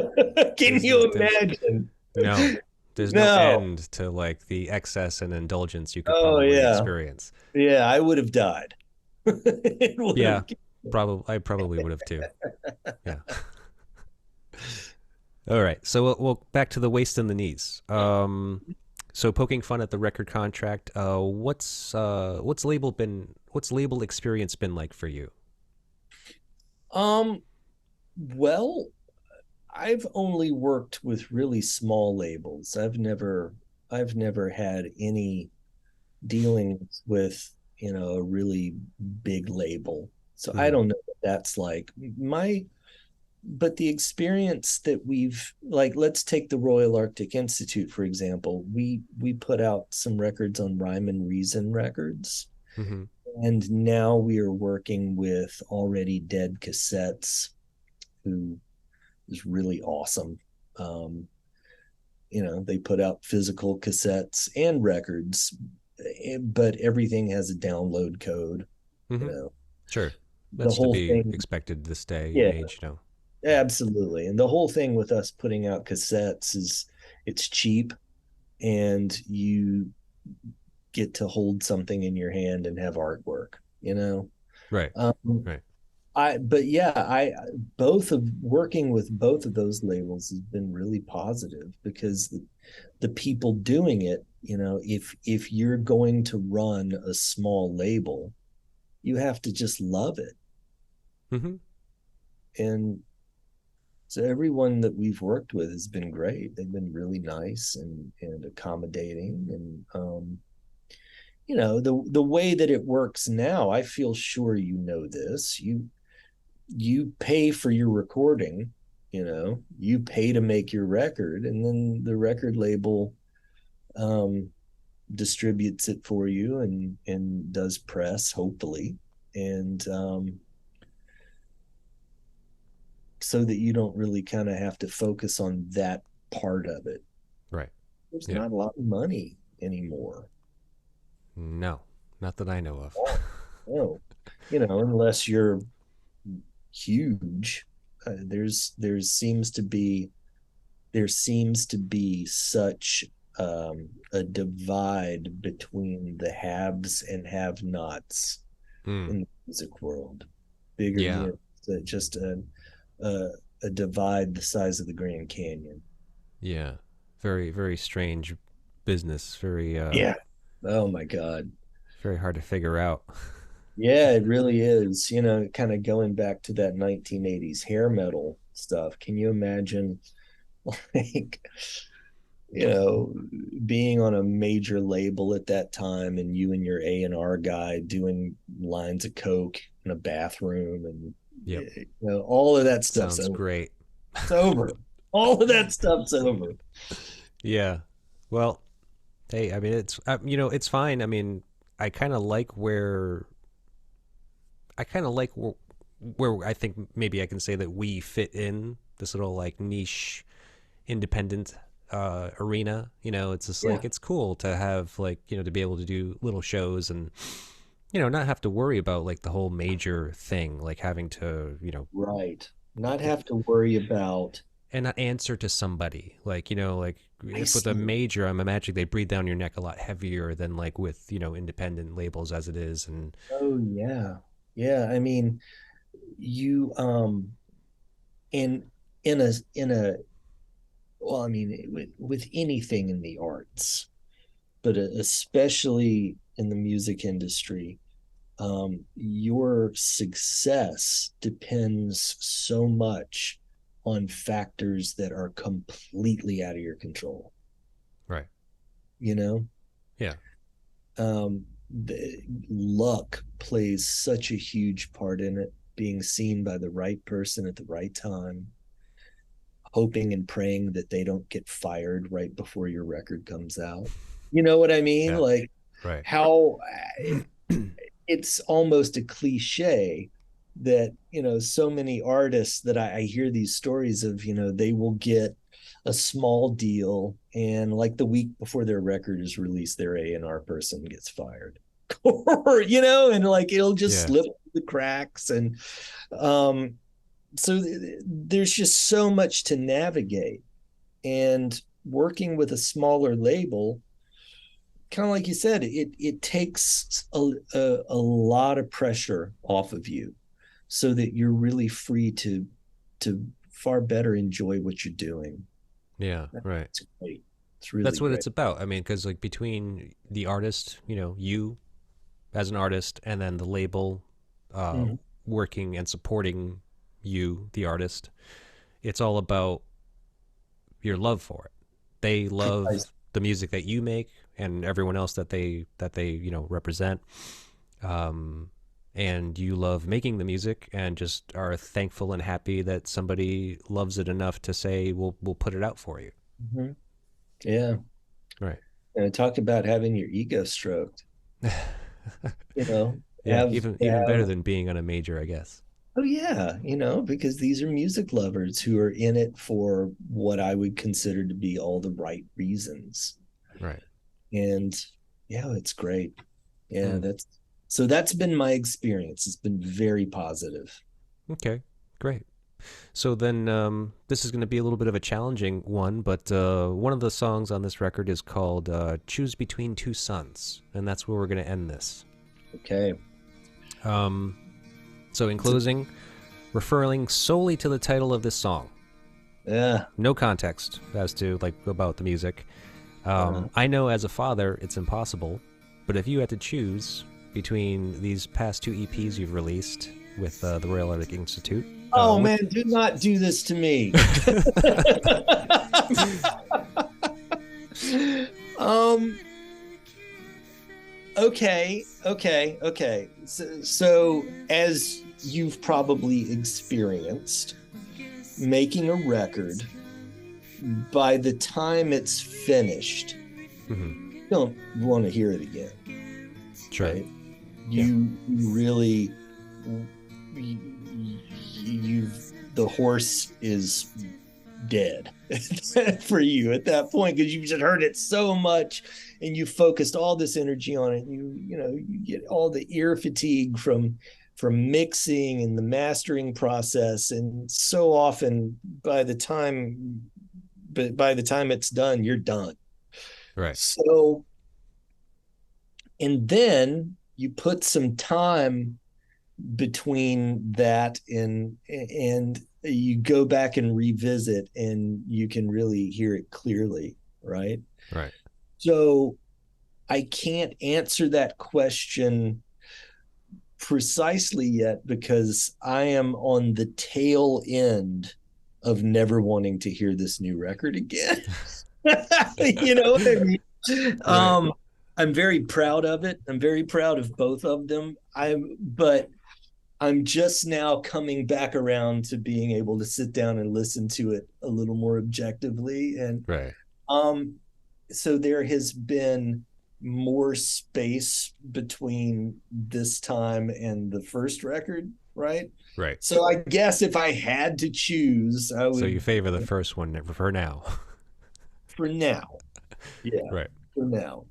Can you There's imagine? no, there's no No. end to like the excess and indulgence you could Oh probably yeah. experience. Yeah, I would have died. It would Yeah, have. probably. I probably would have too. Yeah. All right. So we'll back to the waist and the knees. So poking fun at the record contract. What's label experience been like for you? Um, well, I've only worked with really small labels. I've never had any dealings with, a really big label. So I Hmm. don't know what that's like. But the experience that we've, like, let's take the Royal Arctic Institute for example. We put out some records on Rhyme and Reason Records, Hmm. and now we are working with Already Dead Cassettes, who is really awesome. Um, they put out physical cassettes and records, but everything has a download code. You Hmm. know, Sure. the That's to whole be thing. expected this day and Yeah, age. Yeah. absolutely. And the whole thing with us putting out cassettes is it's cheap, and you get to hold something in your hand and have artwork. Right. Um, Right. but yeah, both of working with both of those labels has been really positive, because the people doing it, if you're going to run a small label, you have to just love it. Hmm. And so everyone that we've worked with has been great. They've been really nice and accommodating. And the way that it works now, I feel sure this. You pay for your recording, you pay to make your record, and then the record label um distributes it for you and does press, hopefully, and so that you don't really kind of have to focus on that part of it. Right. There's Yeah. not a lot of money anymore. No, not that I know of. Oh, no, unless you're huge. There seems to be such a divide between the haves and have-nots Mm. in the music world. Bigger, Yeah. just a, a divide the size of the Grand Canyon. Yeah. Very, very strange business. Very, Yeah. Oh my God. very hard to figure out. Yeah, it really is. Kind of going back to that 1980s hair metal stuff. Can you imagine, like, you know, being on a major label at that time, and you and your A&R guy doing lines of coke in a bathroom, and Yep. all of that stuff's Sounds over. great. It's over. All of that stuff's over. Yeah. Well, hey, I mean, it's fine. I mean, I kind of like where I kind of like where I think maybe I can say that we fit in this little like niche independent arena. It's just Yeah. like it's cool to have like to be able to do little shows and not have to worry about like the whole major thing, like having to Right. Not have to worry about. and not answer to somebody like like I if with a see. major I'm imagining they breathe down your neck a lot heavier than like with independent labels as it is. And Oh yeah. Yeah. I mean, you in in a well, I mean, with anything in the arts, but especially in the music industry, your success depends so much on factors that are completely out of your control. Right. You know, Yeah. The luck plays such a huge part in it, being seen by the right person at the right time, hoping and praying that they don't get fired right before your record comes out. You know what I mean? Yeah. Like Right. how it's almost a cliche that, so many artists that I hear these stories of, they will get a small deal, and like the week before their record is released, their A&R person gets fired. Or, and like it'll just Yeah. slip through the cracks. And so there's just so much to navigate. And working with a smaller label, kind of like you said, it takes a lot of pressure off of you, so that you're really free to far better enjoy what you're doing. Yeah. Right. It's great. It's really That's what great. it's about. I mean, because like between the artist, you as an artist, and then the label Mhm. working and supporting you, the artist, it's all about your love for it. They love the music that you make and everyone else that they represent. Um, and you love making the music and just are thankful and happy that somebody loves it enough to say we'll put it out for you. Mhm. Yeah. Right. And talk about having your ego stroked. You know, Yeah, have even better than being on a major, I guess. Oh yeah, because these are music lovers who are in it for what I would consider to be all the right reasons. Right. And yeah, it's great. Yeah, Mm. that's been my experience. It's been very positive. Okay. Great. So then this is going to be a little bit of a challenging one, but one of the songs on this record is called Choose Between Two Suns, and that's where we're going to end this. Okay. So in closing, referring solely to the title of this song, Yeah. no context as to like about the music. I know as a father it's impossible, but if you had to choose between these past two EPs you've released with the Royal Arctic Institute, Oh man, do not do this to me. um okay. So as you've probably experienced, making a record, by the time it's finished, you don't want to hear it again. Sure. Right? You really, the horse is dead for you at that point, because you just heard it so much and you focused all this energy on it. You get all the ear fatigue from mixing and the mastering process, and so often by the time it's done, you're done. Right. So, and then you put some time between that, and you go back and revisit, and you can really hear it clearly, right? Right. So I can't answer that question precisely yet, because I am on the tail end of never wanting to hear this new record again. You know what I mean? Right. I'm very proud of it. I'm very proud of both of them. But I'm just now coming back around to being able to sit down and listen to it a little more objectively. And Right. so there has been more space between this time and the first record, right? Right. So I guess if I had to choose, I would. So you favor the first one for now. For now. Yeah. Right. For now.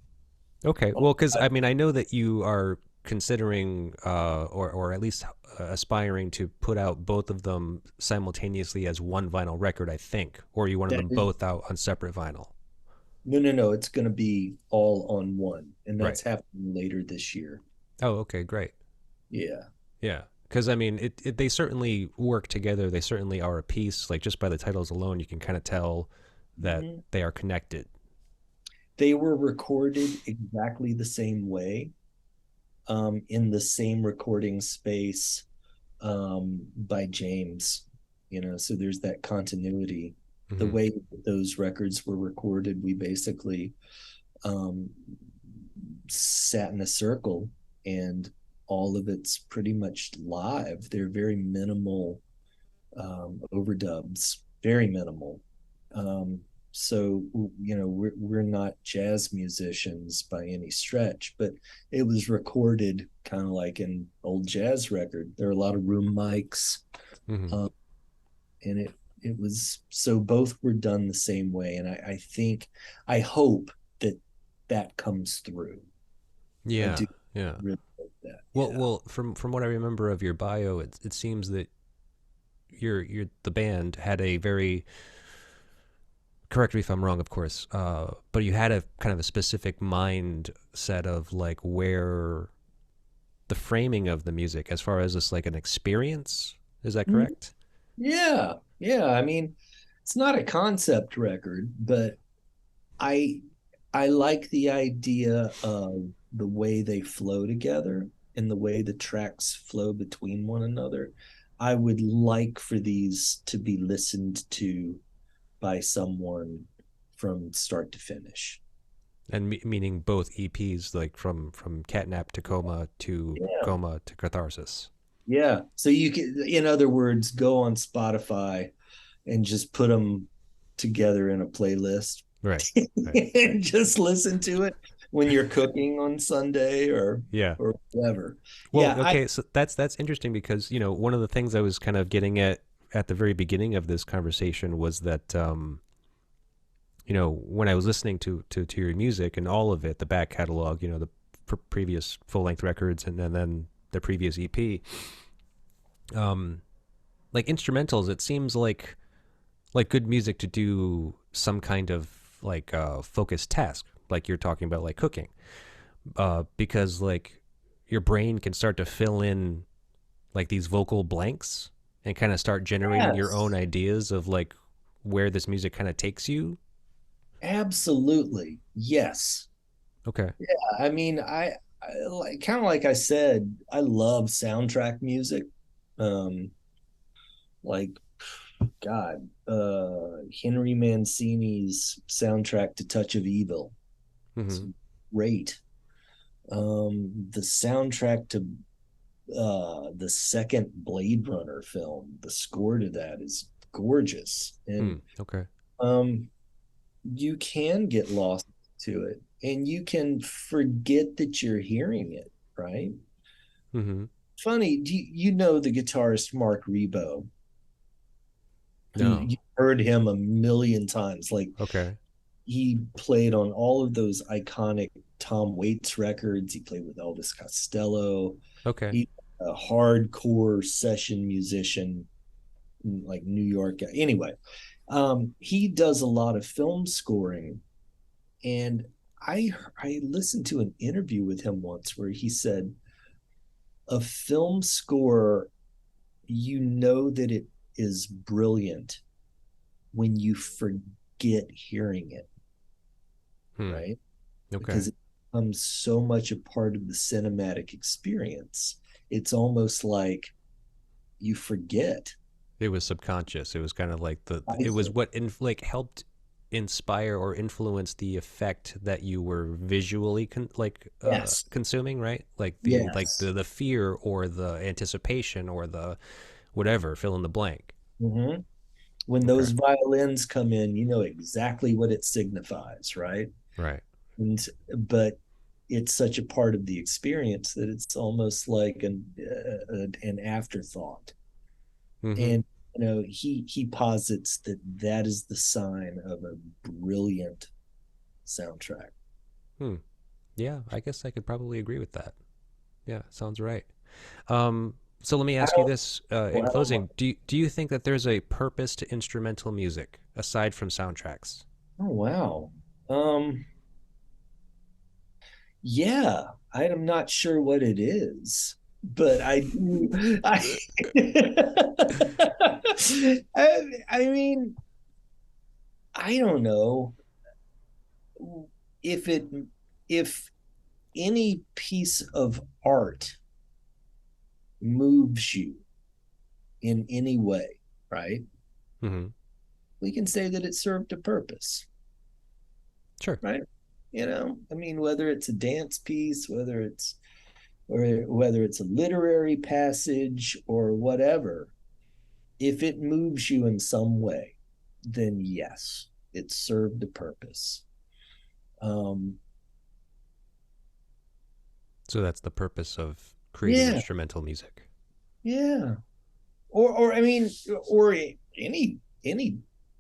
Okay. Well, because I mean, I know that you are considering, or at least aspiring to put out both of them simultaneously as one vinyl record, I think, or you wanted them both out on separate vinyl. No. It's going to be all on one, and that's Right. happening later this year. Oh, okay, great. Yeah. Yeah, because I mean, they certainly work together. They certainly are a piece. Like just by the titles alone, you can kind of tell that they are connected. They were recorded exactly the same way. in the same recording space by James. So there's that continuity. The Hmm. way those records were recorded, we basically um, sat in a circle, and all of it's pretty much live. They're very minimal overdubs, very minimal. Um, so we're not jazz musicians by any stretch, but it was recorded kind of like an old jazz record. There are a lot of room mics, Hmm. um, and it was, so both were done the same way, and I hope that that comes through. I Yeah, do yeah. really hope that. Well, Yeah. from what I remember of your bio, it seems that the band had a very, correct me if I'm wrong, of course, but you had a kind of a specific mindset of like where the framing of the music, as far as this like an experience. Is that Mm, correct? yeah, yeah. I mean, it's not a concept record, but I I like the idea of the way they flow together and the way the tracks flow between one another. I would like for these to be listened to by someone from start to finish. And meaning both EPs, like from Catnap to Yeah. Coma to Catharsis. Yeah. So you can, in other words, go on Spotify and just put them together in a playlist Right. Right. and just listen to it when you're cooking on Sunday Yeah. or whatever. Well, Yeah, I okay, so that's interesting because one of the things I was kind of getting at the very beginning of this conversation was that when I was listening to your music and all of it, the back catalog, the previous full length records, and then the previous EP, um, like instrumentals, it seems like good music to do some kind of like focused task, like you're talking about, like cooking, because like your brain can start to fill in like these vocal blanks and kind of start generating your own yes, ideas of like where this music kind of takes you. absolutely. Yes. Okay. I mean, I like, kind of like I said, I love soundtrack music. Um like God, Henry Mancini's soundtrack to Touch of Evil. It's Mm-hmm. great. The soundtrack to the second Blade Runner film, the score to that is gorgeous. Hmm. And Okay. um you can get lost to it, and you can forget that you're hearing it, right? Mm-hmm. Funny, you know the guitarist Mark Rebo, who No. you heard him a million times. Like, Okay. he played on all of those iconic Tom Waits records. He played with Elvis Costello. Okay. He's a hardcore session musician, like New York. Anyway, he does a lot of film scoring, and I listened to an interview with him once where he said a film score, that it is brilliant when you forget hearing it, Hmm. right? Okay. Because it becomes so much a part of the cinematic experience. It's almost like you forget. It was subconscious. It was kind of like I it was think. what like helped inspire or influence the effect that you were visually Yes. consuming, right? Like Yes. the fear or the anticipation or the whatever, fill in the blank. Mm-hmm. When Okay. those violins come in, you know exactly what it signifies, right? Right. And but it's such a part of the experience that it's almost like an afterthought. Mm-hmm. And he posits that that is the sign of a brilliant soundtrack. Hmm. Yeah, I guess I could probably agree with that. Yeah, sounds right. Um, so let me I ask you don't, this in well, I don't mind. closing: do you think that there's a purpose to instrumental music aside from soundtracks? Oh wow. Um, yeah, I am not sure what it is, but I do. I mean, I don't know if it if any piece of art moves you in any way, right? Mm-hmm. We can say that it served a purpose, Sure. right? I mean, whether it's a dance piece, whether it's a literary passage or whatever, if it moves you in some way, then yes, it served a purpose. Um, So that's the purpose of creating yeah, instrumental music. yeah. Or I mean, or any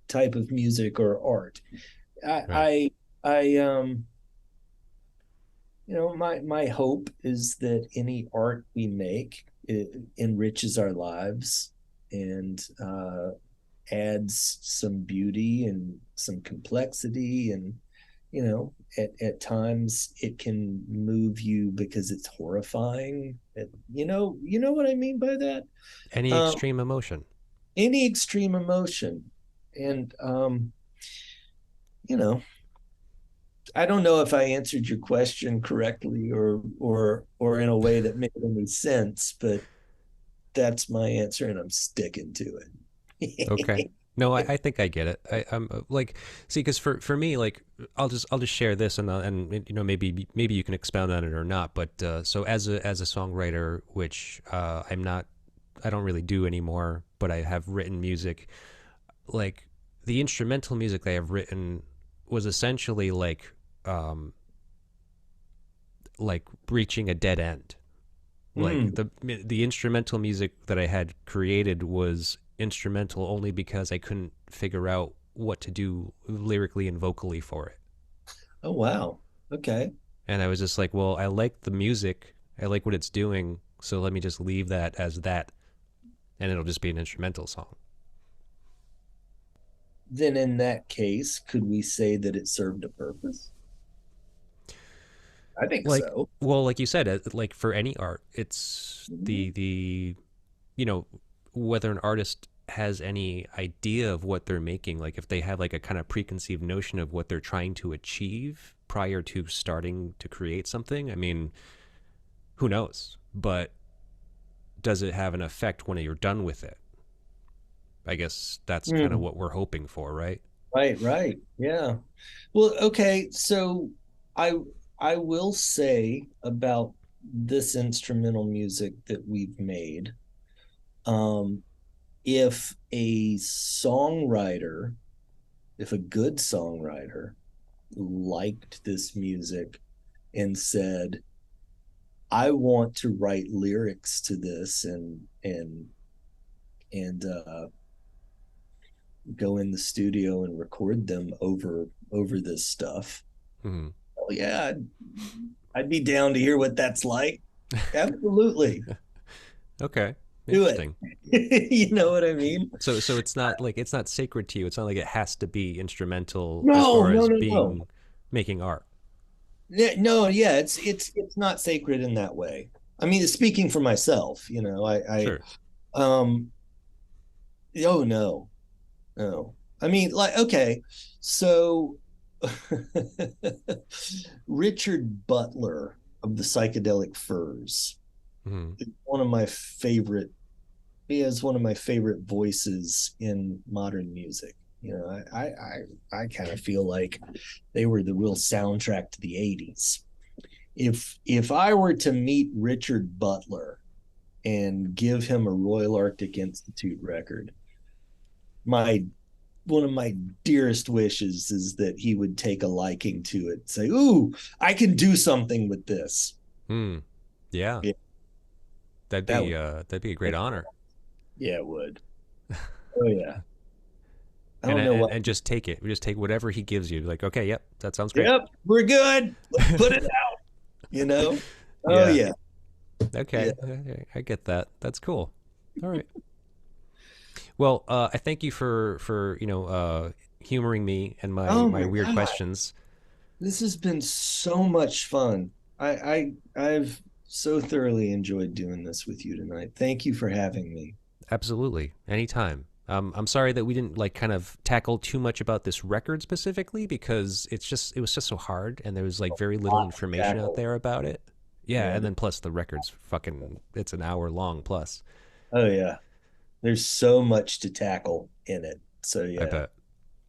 type of music or art. Right. I my hope is that any art we make, it enriches our lives and adds some beauty and some complexity, and at times it can move you because it's horrifying. You know what I mean by that. Any um extreme emotion. any extreme emotion. And you know I don't know if I answered your question correctly, or in a way that made any sense, but that's my answer and I'm sticking to Okay. it. No, I think I get it. I'm like, see, because for me, like, I'll just share this, and maybe you can expound on it or not. But so as a songwriter, which I don't really do anymore, but I have written music. Like the instrumental music that I have written was essentially like reaching a dead end. Like Mm. the instrumental music that I had created was instrumental only because I couldn't figure out what to do lyrically and vocally for it. Oh wow. Okay. And I was just like, well, I like the music, I like what it's doing, so let me just leave that as that, and it'll just be an instrumental song. Then in that case, could we say that it served a purpose? I think Like, so. well, like you said, like for any art, it's Mhm. the you know whether an artist has any idea of what they're making, like if they have like a kind of preconceived notion of what they're trying to achieve prior to starting to create something. I mean, who knows? But does it have an effect when you're done with it? I guess that's kind of Mm. what we're hoping for, right? Right, right. Yeah. Well, okay, so I I will say about this instrumental music that we've made, um, if a songwriter, if a good songwriter liked this music and said, I want to write lyrics to this and go in the studio and record them over this stuff. Hmm. Oh yeah, I'd be down to hear what that's like. Absolutely. Okay, Do it. interesting. You know what I mean? So it's not like it's not sacred to you. It's not like it has to be instrumental as No, far no, as no, no. being making art. No, yeah, it's not sacred in that way. I mean, speaking for myself, Sure. um oh no. No. I mean, like, okay, so Richard Butler of the Psychedelic Furs Hmm. is one of my favorite. He has one of my favorite voices in modern music. I kind of feel like they were the real soundtrack to the '80s. If I were to meet Richard Butler and give him a Royal Arctic Institute record, my one of my dearest wishes is that he would take a liking to it, say, "Ooh, I can do something with this." Hmm. Yeah. Yeah, that would, That'd be a great honor. yeah, it would. Oh yeah. I And don't know and what. and just take it. Just take whatever he gives you. Like, okay, yep, that sounds great. Yep, we're good. Let's put it out. You know. Oh Yeah. yeah, yeah. Okay. I get that. That's cool. All right. Well, I thank you for humoring me and my Oh my my weird god, questions. this has been so much fun. I've so thoroughly enjoyed doing this with you tonight. Thank you for having me. Absolutely. Anytime. I'm sorry that we didn't like kind of tackle too much about this record specifically because it was just so hard and there was like very little information out there about it. Yeah, and then plus the record's fucking it's an hour long plus. Oh yeah. There's so much to tackle in it. So yeah. I bet.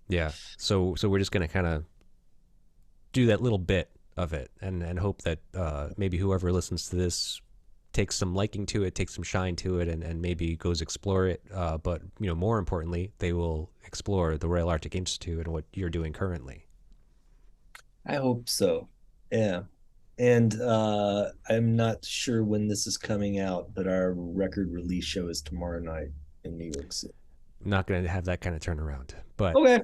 Yeah. So we're just gonna kind of do that little bit of it and hope that maybe whoever listens to this takes some liking to it, takes some shine to it, and maybe goes explore it. But more importantly, they will explore the Royal Arctic Institute and what you're doing currently. I hope so. Yeah. And I'm not sure when this is coming out, but our record release show is tomorrow night in New York City. I'm not going to have that kind of turnaround, but okay.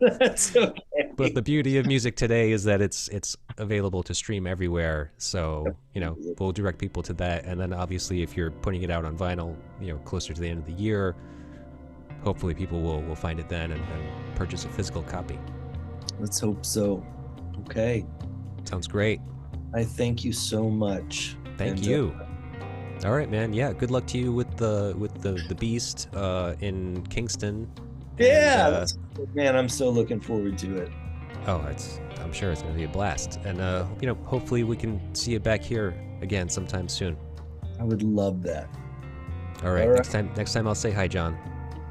That's okay. But the beauty of music today is that it's available to stream everywhere. So we'll direct people to that, and then obviously if you're putting it out on vinyl, closer to the end of the year, hopefully people will find it then and purchase a physical copy. Let's hope so. Okay. Sounds great. I thank you so much. Thank you. All right, man. Yeah. Good luck to you with the Beast in Kingston. Yeah, man. I'm so looking forward to it. Oh, I'm sure it's going to be a blast, and hopefully we can see you back here again sometime soon. I would love that. All right. Next time I'll say hi, John.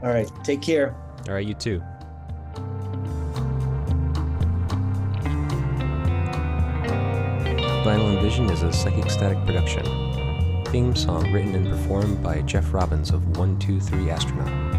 All right. Take care. All right. You too. Vinyl and Vision is a Psychic Static production. Theme song written and performed by Jeff Robbins of 123 Astronaut.